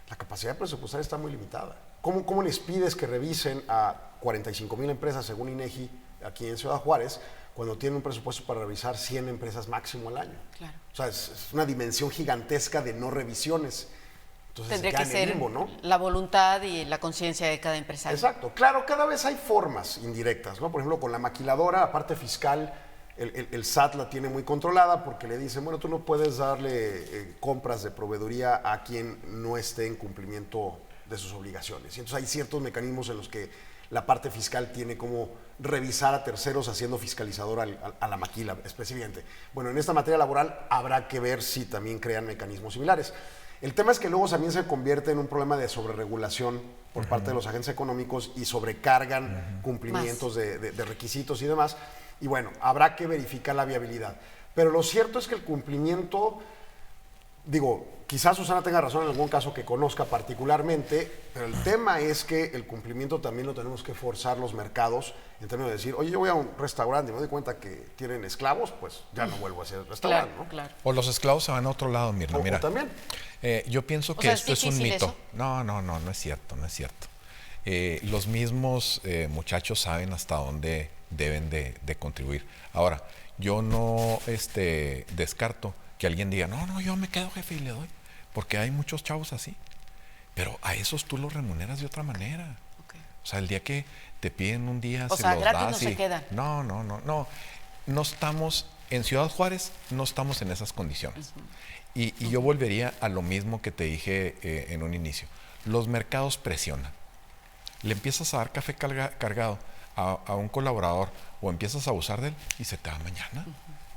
la capacidad presupuestaria está muy limitada. ¿Cómo les pides que revisen a 45,000 empresas, según INEGI, aquí en Ciudad Juárez, cuando tienen un presupuesto para revisar 100 empresas máximo al año? Claro. O sea, es una dimensión gigantesca de no revisiones. Entonces, tendría que ser limbo, ¿no? La voluntad y la conciencia de cada empresario. Exacto. Claro, cada vez hay formas indirectas, ¿no? Por ejemplo, con la maquiladora, la parte fiscal, el SAT la tiene muy controlada porque le dicen, bueno, tú no puedes darle compras de proveeduría a quien no esté en cumplimiento de sus obligaciones. Y entonces hay ciertos mecanismos en los que la parte fiscal tiene como revisar a terceros haciendo fiscalizador a la maquila específicamente. Bueno, en esta materia laboral habrá que ver si también crean mecanismos similares. El tema es que luego también se convierte en un problema de sobreregulación por parte de los agentes económicos y sobrecargan cumplimientos de requisitos y demás. Y bueno, habrá que verificar la viabilidad. Pero lo cierto es que el cumplimiento, digo, quizás Susana tenga razón en algún caso que conozca particularmente, pero el tema es que el cumplimiento también lo tenemos que forzar los mercados en términos de decir, oye, yo voy a un restaurante y me doy cuenta que tienen esclavos, pues ya no vuelvo a hacer restaurante, claro, ¿no? Claro. O los esclavos se van a otro lado, Mirna. Mira, O también. Yo pienso que sea, esto ¿es es un difícil mito. eso? No es cierto, no es cierto. Los mismos muchachos saben hasta dónde deben de contribuir. Ahora, yo no descarto que alguien diga, no, yo me quedo jefe y le doy, porque hay muchos chavos así. Pero a esos tú los remuneras de otra manera. Okay. O sea, el día que te piden un día, O se sea, los gratis das no se quedan. No. No estamos, en Ciudad Juárez no estamos en esas condiciones. Y yo volvería a lo mismo que te dije en un inicio. Los mercados presionan. Le empiezas a dar café cargado a un colaborador o empiezas a abusar de él y se te va mañana.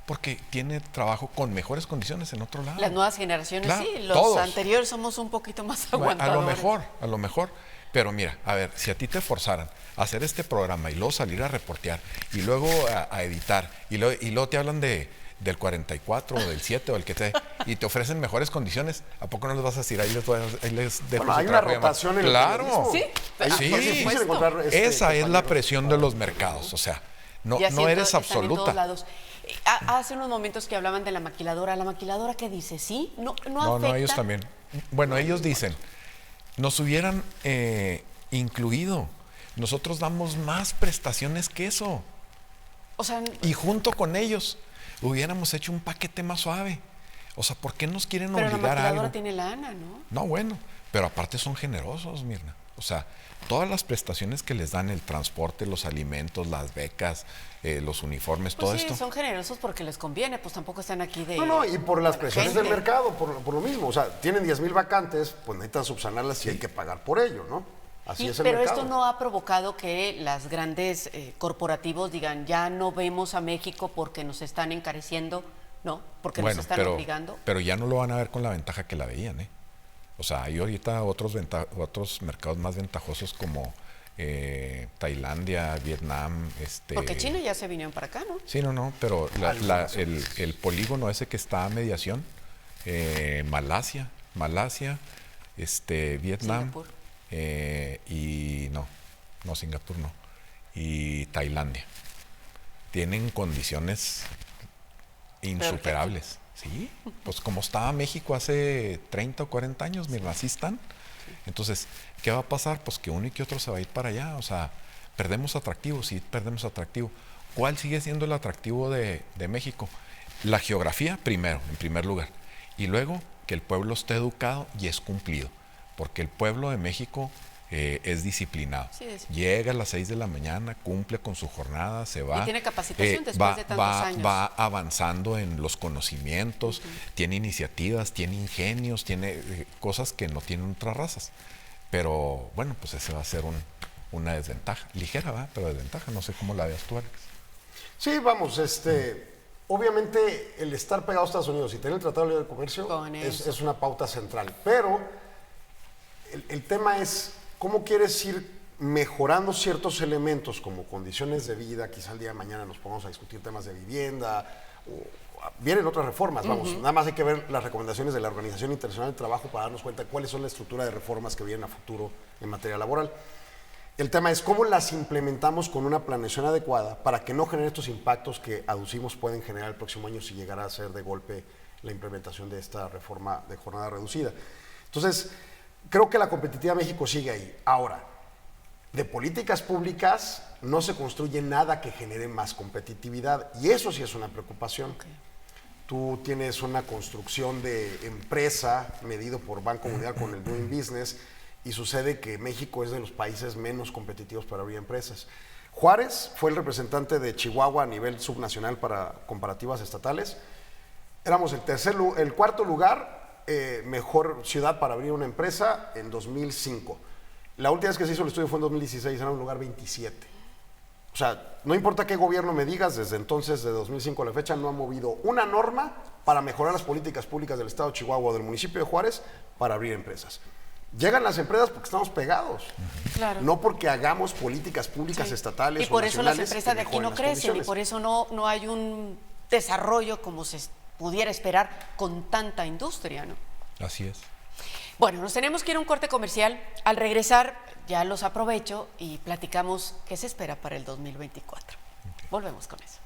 Porque tiene trabajo con mejores condiciones en otro lado. Las nuevas generaciones Claro, sí, los todos. anteriores somos un poquito más Bueno, aguantadores. a lo mejor. Pero mira, a ver, si a ti te forzaran a hacer este programa y luego salir a reportear y luego a editar y luego te hablan del 44 o del 7 o el que te y te ofrecen mejores condiciones, ¿a poco no les vas a decir? Ahí les dejo Bueno, su hay una trabajo. rotación en el Claro. periodismo. Sí, Ahí sí. es difícil encontrar, Esa es la compañeros. presión de los mercados, o sea, no Ya siento, eres están en todos absoluta. lados. Hace unos momentos que hablaban de la maquiladora. ¿La maquiladora qué dice? ¿Sí? ¿No No, afecta? ellos también. Bueno, ellos dicen, nos hubieran incluido. Nosotros damos más prestaciones que eso. O sea, Y junto con ellos hubiéramos hecho un paquete más suave. O sea, ¿por qué nos quieren pero la obligar a maquiladora algo? tiene lana, ¿no? No, bueno, pero aparte son generosos, Mirna. O sea, todas las prestaciones que les dan, el transporte, los alimentos, las becas, los uniformes, Pues todo sí, esto. son generosos porque les conviene, pues tampoco están aquí de... No, y por las presiones del gente. mercado, por lo mismo. O sea, tienen 10,000 vacantes, pues necesitan subsanarlas y hay que pagar por ello, ¿no? Así es el Pero mercado. esto no ha provocado que las grandes corporativos digan, ya no vemos a México porque nos están encareciendo, no, porque nos están obligando. pero ya no lo van a ver con la ventaja que la veían, ¿eh? O sea, hay ahorita otros mercados más ventajosos como Tailandia, Vietnam, Porque China ya se vinieron para acá, ¿no? Sí, no, pero el polígono ese que está a mediación, Malasia, Vietnam, Singapur. y no Singapur no, y Tailandia. Tienen condiciones insuperables. Sí, pues como estaba México hace 30 o 40 años, mira, así están. Entonces, ¿qué va a pasar? Pues que uno y que otro se va a ir para allá. O sea, perdemos atractivo, sí, perdemos atractivo. ¿Cuál sigue siendo el atractivo de México? La geografía primero, en primer lugar. Y luego que el pueblo esté educado y es cumplido. Porque el pueblo de México es disciplinado. Sí, Llega a las 6 de la mañana, cumple con su jornada, se va. Y tiene capacitación después de tantos años. Va avanzando en los conocimientos, tiene iniciativas, tiene ingenios, tiene cosas que no tienen otras razas. Pero bueno, pues ese va a ser una desventaja. Ligera, ¿verdad? Pero desventaja. No sé cómo la veas tú, Alex. Sí, vamos, obviamente el estar pegado a Estados Unidos y tener el Tratado de Libre Comercio es una pauta central. Pero el tema es cómo quieres ir mejorando ciertos elementos como condiciones de vida. Quizá el día de mañana nos pongamos a discutir temas de vivienda, vienen otras reformas, vamos, nada más hay que ver las recomendaciones de la Organización Internacional del Trabajo para darnos cuenta de cuáles son la estructura de reformas que vienen a futuro en materia laboral. El tema es cómo las implementamos con una planeación adecuada para que no genere estos impactos que aducimos pueden generar el próximo año si llegara a ser de golpe la implementación de esta reforma de jornada reducida. Entonces, creo que la competitividad de México sigue ahí. Ahora, de políticas públicas no se construye nada que genere más competitividad y eso sí es una preocupación. Okay. Tú tienes una construcción de empresa medido por Banco Mundial con el Doing Business y sucede que México es de los países menos competitivos para abrir empresas. Juárez fue el representante de Chihuahua a nivel subnacional para comparativas estatales. Éramos el cuarto lugar, mejor ciudad para abrir una empresa en 2005. La última vez que se hizo el estudio fue en 2016, era un lugar 27. O sea, no importa qué gobierno me digas, desde entonces, de 2005 a la fecha, no ha movido una norma para mejorar las políticas públicas del estado de Chihuahua o del municipio de Juárez para abrir empresas. Llegan las empresas porque estamos pegados, claro. no porque hagamos políticas públicas estatales y por o eso las nacionales empresas que de aquí no mejoren las crecen y condiciones. por eso no hay un desarrollo como se pudiera esperar con tanta industria, ¿no? Así es. Bueno, nos tenemos que ir a un corte comercial. Al regresar ya los aprovecho y platicamos qué se espera para el 2024. Okay. Volvemos con eso.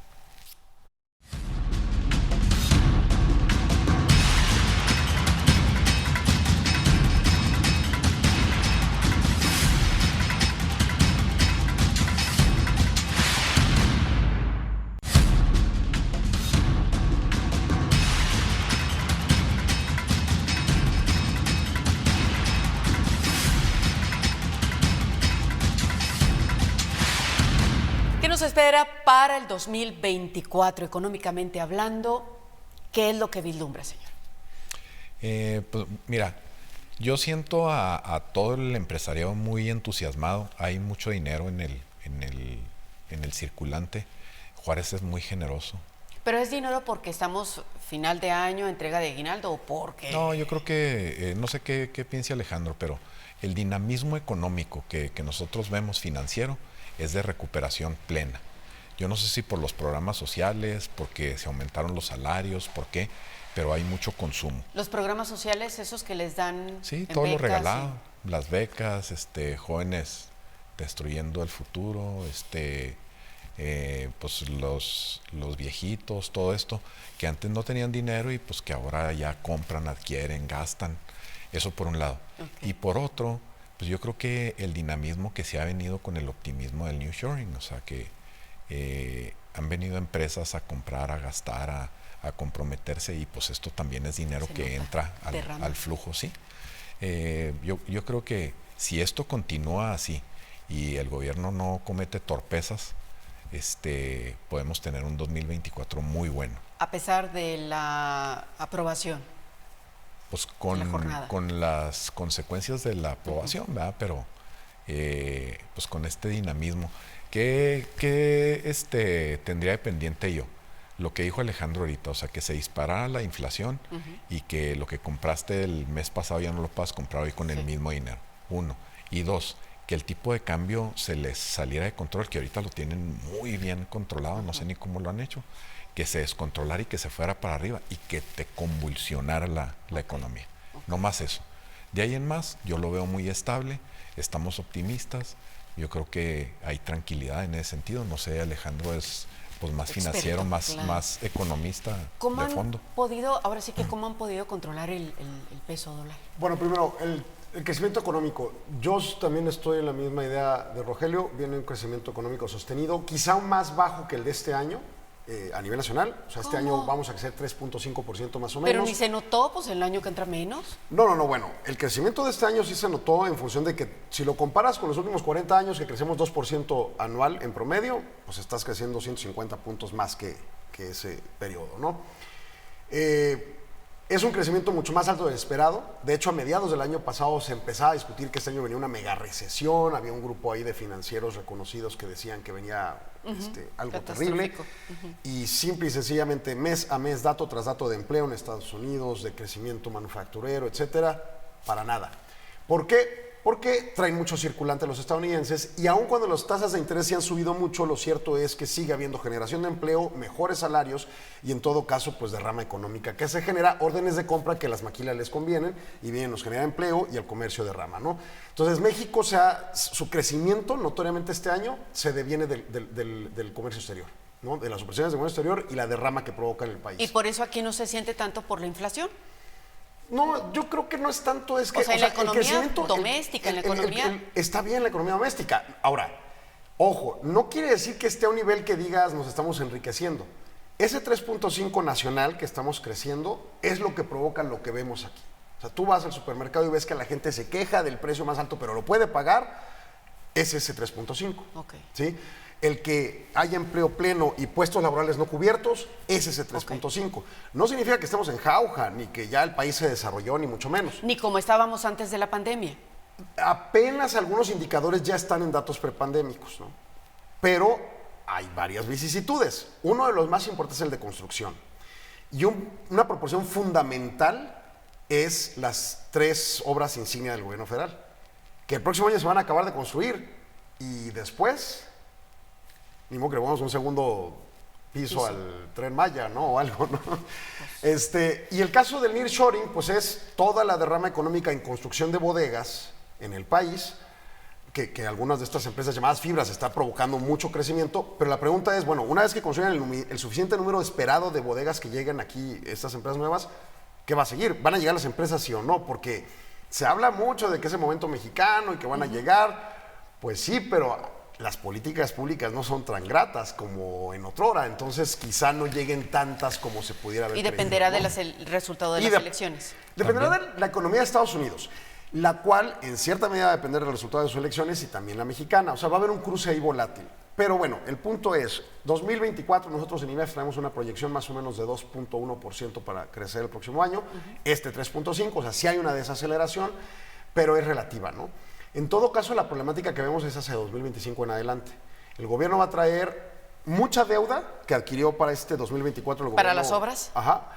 ¿Qué nos espera para el 2024 económicamente hablando? ¿Qué es lo que vislumbra, señor? Pues mira, yo siento a todo el empresariado muy entusiasmado. Hay mucho dinero en el circulante. Juárez es muy generoso. ¿Pero es dinero porque estamos final de año, entrega de aguinaldo o porque...? No, yo creo que, no sé qué piense Alejandro, pero el dinamismo económico que nosotros vemos financiero es de recuperación plena. Yo no sé si por los programas sociales, porque se aumentaron los salarios, por qué, pero hay mucho consumo. ¿Los programas sociales, esos que les dan? Sí, todo lo regalado, las becas, jóvenes destruyendo el futuro, pues los viejitos, todo esto, que antes no tenían dinero y pues que ahora ya compran, adquieren, gastan. Eso por un lado. Okay. Y por otro, pues yo creo que el dinamismo que se ha venido con el optimismo del nearshoring, o sea que han venido empresas a comprar, a gastar, a comprometerse y pues esto también es dinero que entra al flujo, ¿sí? Yo creo que si esto continúa así y el gobierno no comete torpezas, podemos tener un 2024 muy bueno. A pesar de la aprobación. Pues con las consecuencias de la aprobación, ¿verdad? Pero pues con este dinamismo. ¿Qué tendría de pendiente yo? Lo que dijo Alejandro ahorita, o sea, que se disparara la inflación y que lo que compraste el mes pasado ya no lo puedas comprar hoy con el mismo dinero. 1. Y 2, que el tipo de cambio se les saliera de control, que ahorita lo tienen muy bien controlado, no sé ni cómo lo han hecho, que se descontrolara y que se fuera para arriba y que te convulsionara la economía. No más eso. De ahí en más, yo lo veo muy estable, estamos optimistas, yo creo que hay tranquilidad en ese sentido. No sé, Alejandro es pues más financiero, más economista de fondo. Ahora sí que ¿cómo han podido controlar el peso dólar? Bueno, primero, el crecimiento económico. Yo también estoy en la misma idea de Rogelio. Viene un crecimiento económico sostenido, quizá más bajo que el de este año a nivel nacional. O sea, este año vamos a crecer 3.5% más o menos. Pero ni se notó, pues el año que entra menos. No, bueno, el crecimiento de este año sí se notó en función de que si lo comparas con los últimos 40 años que crecemos 2% anual en promedio, pues estás creciendo 150 puntos más que ese periodo, ¿no? Es un crecimiento mucho más alto del esperado. De hecho, a mediados del año pasado se empezaba a discutir que este año venía una mega recesión. Había un grupo ahí de financieros reconocidos que decían que venía algo terrible. Y simple y sencillamente, mes a mes, dato tras dato de empleo en Estados Unidos, de crecimiento manufacturero, etcétera, para nada. ¿Por qué? Porque traen mucho circulante los estadounidenses y aun cuando las tasas de interés se han subido mucho, lo cierto es que sigue habiendo generación de empleo, mejores salarios y en todo caso pues derrama económica que se genera, órdenes de compra que a las maquilas les convienen y bien nos genera empleo y el comercio derrama, ¿no? Entonces México, su crecimiento notoriamente este año se deviene del comercio exterior, ¿no? De las operaciones de comercio exterior y la derrama que provoca en el país. ¿Y por eso aquí no se siente tanto por la inflación? No, yo creo que no es tanto, es que... O sea, en la economía doméstica, en la economía... Está bien la economía doméstica. Ahora, ojo, no quiere decir que esté a un nivel que digas nos estamos enriqueciendo. Ese 3.5 nacional que estamos creciendo es lo que provoca lo que vemos aquí. O sea, tú vas al supermercado y ves que la gente se queja del precio más alto, pero lo puede pagar, es ese 3.5. Okay. ¿Sí? El que haya empleo pleno y puestos laborales no cubiertos, es ese 3.5. Okay. No significa que estemos en jauja, ni que ya el país se desarrolló, ni mucho menos. Ni como estábamos antes de la pandemia. Apenas algunos indicadores ya están en datos prepandémicos, ¿no? Pero hay varias vicisitudes. Uno de los más importantes es el de construcción. Y una proporción fundamental es las 3 obras insignia del gobierno federal, que el próximo año se van a acabar de construir y después, ni modo que le pongamos un segundo piso al Tren Maya, ¿no? O algo, ¿no? Y el caso del nearshoring, pues es toda la derrama económica en construcción de bodegas en el país, que algunas de estas empresas llamadas fibras está provocando mucho crecimiento, pero la pregunta es, bueno, una vez que construyan el suficiente número esperado de bodegas que lleguen aquí, estas empresas nuevas, ¿qué va a seguir? ¿Van a llegar las empresas sí o no? Porque se habla mucho de que es el momento mexicano y que van a llegar, pues sí, pero las políticas públicas no son tan gratas como en otrora, entonces quizá no lleguen tantas como se pudiera haber Y dependerá creído, ¿no? del resultado de las elecciones. Dependerá de la economía de Estados Unidos, la cual en cierta medida va a depender del resultado de sus elecciones y también la mexicana. O sea, va a haber un cruce ahí volátil. Pero bueno, el punto es, 2024 nosotros en IMEF tenemos una proyección más o menos de 2.1% para crecer el próximo año, 3.5%, o sea, sí hay una desaceleración, pero es relativa, ¿no? En todo caso, la problemática que vemos es hacia 2025 en adelante. El gobierno va a traer mucha deuda que adquirió para este 2024. ¿Para las obras? Ajá.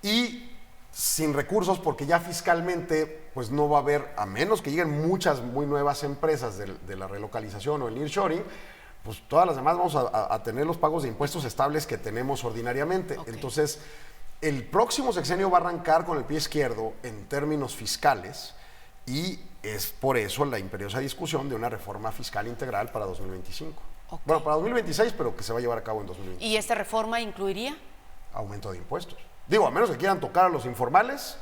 Y sin recursos, porque ya fiscalmente pues no va a haber, a menos que lleguen muchas muy nuevas empresas de la relocalización o el nearshoring, pues todas las demás vamos a tener los pagos de impuestos estables que tenemos ordinariamente. Okay. Entonces, el próximo sexenio va a arrancar con el pie izquierdo en términos fiscales y es por eso la imperiosa discusión de una reforma fiscal integral para 2025. Okay. Bueno, para 2026, pero que se va a llevar a cabo en 2025. ¿Y esta reforma incluiría? Aumento de impuestos. Digo, a menos que quieran tocar a los informales,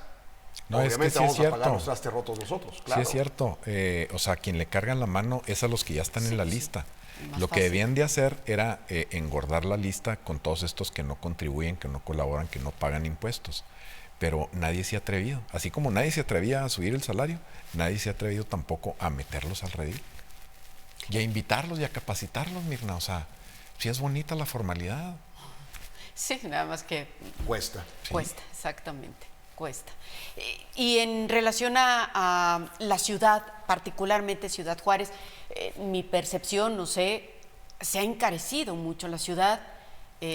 no, obviamente es que sí vamos es cierto. a pagar los trastes rotos nosotros. Claro. Sí es cierto. O sea, quien le cargan la mano es a los que ya están en la lista. Lo que debían de hacer era engordar la lista con todos estos que no contribuyen, que no colaboran, que no pagan impuestos. Pero nadie se ha atrevido. Así como nadie se atrevía a subir el salario, nadie se ha atrevido tampoco a meterlos al redil. Y a invitarlos y a capacitarlos, Mirna. O sea, sí es bonita la formalidad. Sí, nada más que... Cuesta. Sí. Cuesta, exactamente. Cuesta. Y en relación a la ciudad, particularmente Ciudad Juárez, mi percepción, no sé, se ha encarecido mucho la ciudad,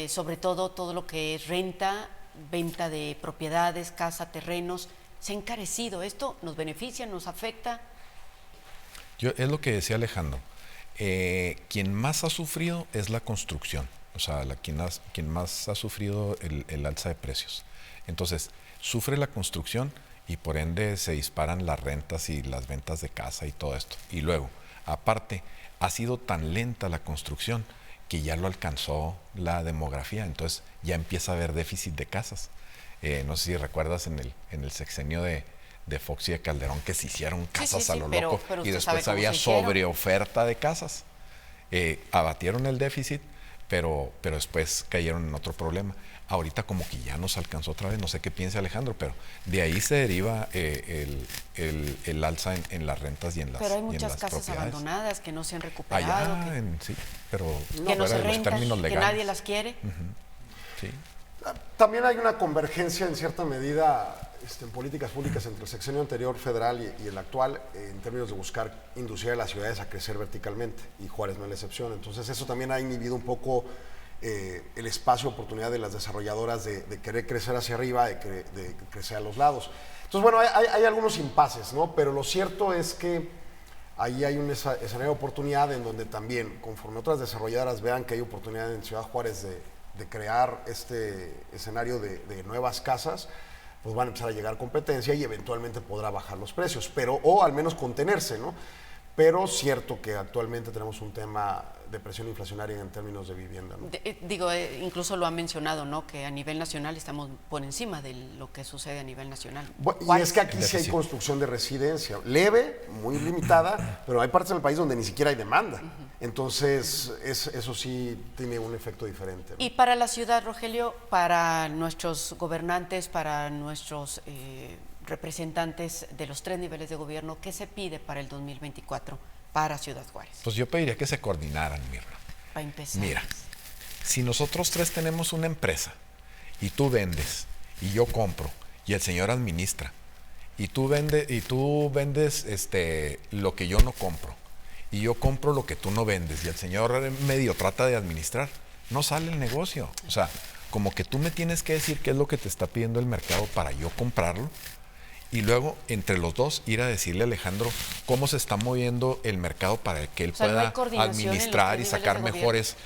sobre todo lo que es renta, venta de propiedades, casa, terrenos, se ha encarecido. ¿Esto nos beneficia, nos afecta? Es lo que decía Alejandro. Quien más ha sufrido es la construcción, o sea, quien más ha sufrido el alza de precios. Entonces, sufre la construcción y por ende se disparan las rentas y las ventas de casa y todo esto. Y luego, aparte, ha sido tan lenta la construcción que ya lo alcanzó la demografía, entonces ya empieza a haber déficit de casas. No sé si recuerdas en el sexenio de Fox y de Calderón que se hicieron casas a lo loco y después había sobreoferta de casas. Abatieron el déficit, pero después cayeron en otro problema. Ahorita como que ya nos alcanzó otra vez, no sé qué piensa Alejandro, pero de ahí se deriva el alza en las rentas y en las propiedades. Pero hay muchas casas abandonadas que no se han recuperado. Sí, pero que no se rentan, que legales. nadie las quiere. Sí. También hay una convergencia en cierta medida en políticas públicas entre el sexenio anterior federal y el actual en términos de buscar inducir a las ciudades a crecer verticalmente, y Juárez no es la excepción. Entonces eso también ha inhibido un poco el espacio, oportunidad de las desarrolladoras de querer crecer hacia arriba, de crecer a los lados. Entonces, bueno, hay algunos impases, ¿no? Pero lo cierto es que ahí hay un escenario de oportunidad en donde también, conforme otras desarrolladoras vean que hay oportunidad en Ciudad Juárez de crear este escenario de nuevas casas, pues van a empezar a llegar competencia y eventualmente podrá bajar los precios, o al menos contenerse, ¿no? Pero cierto que actualmente tenemos un tema de presión inflacionaria en términos de vivienda, ¿no? Incluso lo han mencionado, ¿no? Que a nivel nacional estamos por encima de lo que sucede a nivel nacional. Y es que aquí sí hay construcción de residencia, leve, muy limitada, pero hay partes del país donde ni siquiera hay demanda. Entonces, eso sí tiene un efecto diferente, ¿no? Y para la ciudad, Rogelio, para nuestros gobernantes, para nuestros representantes de los 3 niveles de gobierno, ¿qué se pide para el 2024 para Ciudad Juárez? Pues yo pediría que se coordinaran, Mirna. Para empezar. Mira, si nosotros 3 tenemos una empresa y tú vendes y yo compro y el señor administra y tú vendes lo que yo no compro, y yo compro lo que tú no vendes, y el señor medio trata de administrar, no sale el negocio. O sea, como que tú me tienes que decir qué es lo que te está pidiendo el mercado para yo comprarlo, y luego entre los dos ir a decirle a Alejandro cómo se está moviendo el mercado para que él pueda administrar y sacar mejores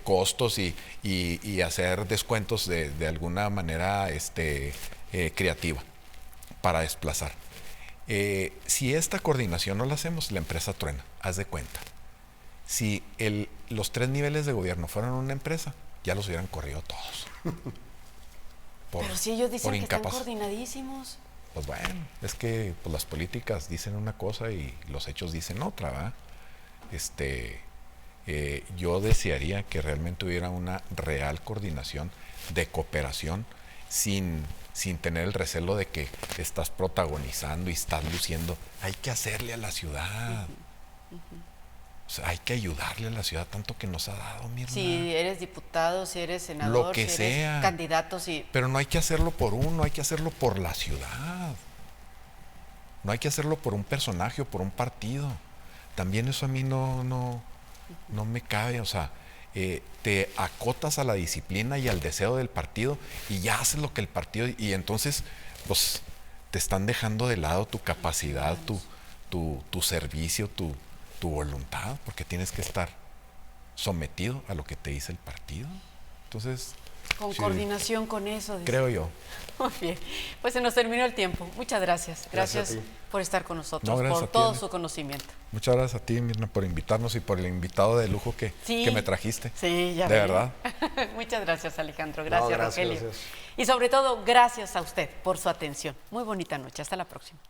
costos y hacer descuentos de alguna manera creativa para desplazar. Si esta coordinación no la hacemos, la empresa truena, haz de cuenta. Si los 3 niveles de gobierno fueran una empresa, ya los hubieran corrido todos. Pero si ellos dicen que están coordinadísimos. Pues bueno, es que pues, las políticas dicen una cosa y los hechos dicen otra, ¿verdad? Yo desearía que realmente hubiera una real coordinación de cooperación sin tener el recelo de que estás protagonizando y estás luciendo. Hay que hacerle a la ciudad. O sea, hay que ayudarle a la ciudad tanto que nos ha dado, Mirna. Si eres diputado, si eres senador, lo que si sea, eres candidato, pero no hay que hacerlo por uno, hay que hacerlo por la ciudad. No hay que hacerlo por un personaje o por un partido. También eso a mí no me cabe. O sea, te acotas a la disciplina y al deseo del partido y ya haces lo que el partido... Y entonces, pues, te están dejando de lado tu capacidad, tu servicio, tu voluntad, porque tienes que estar sometido a lo que te dice el partido. Entonces... Con coordinación con eso. Dice. Creo yo. Muy bien. Pues se nos terminó el tiempo. Muchas gracias. Gracias por estar con nosotros, por todo su conocimiento. Muchas gracias a ti, Mirna, por invitarnos y por el invitado de lujo que me trajiste. Sí, ya de verdad. Muchas gracias, Alejandro. Gracias, gracias, Rogelio. Gracias. Y sobre todo, gracias a usted por su atención. Muy bonita noche. Hasta la próxima.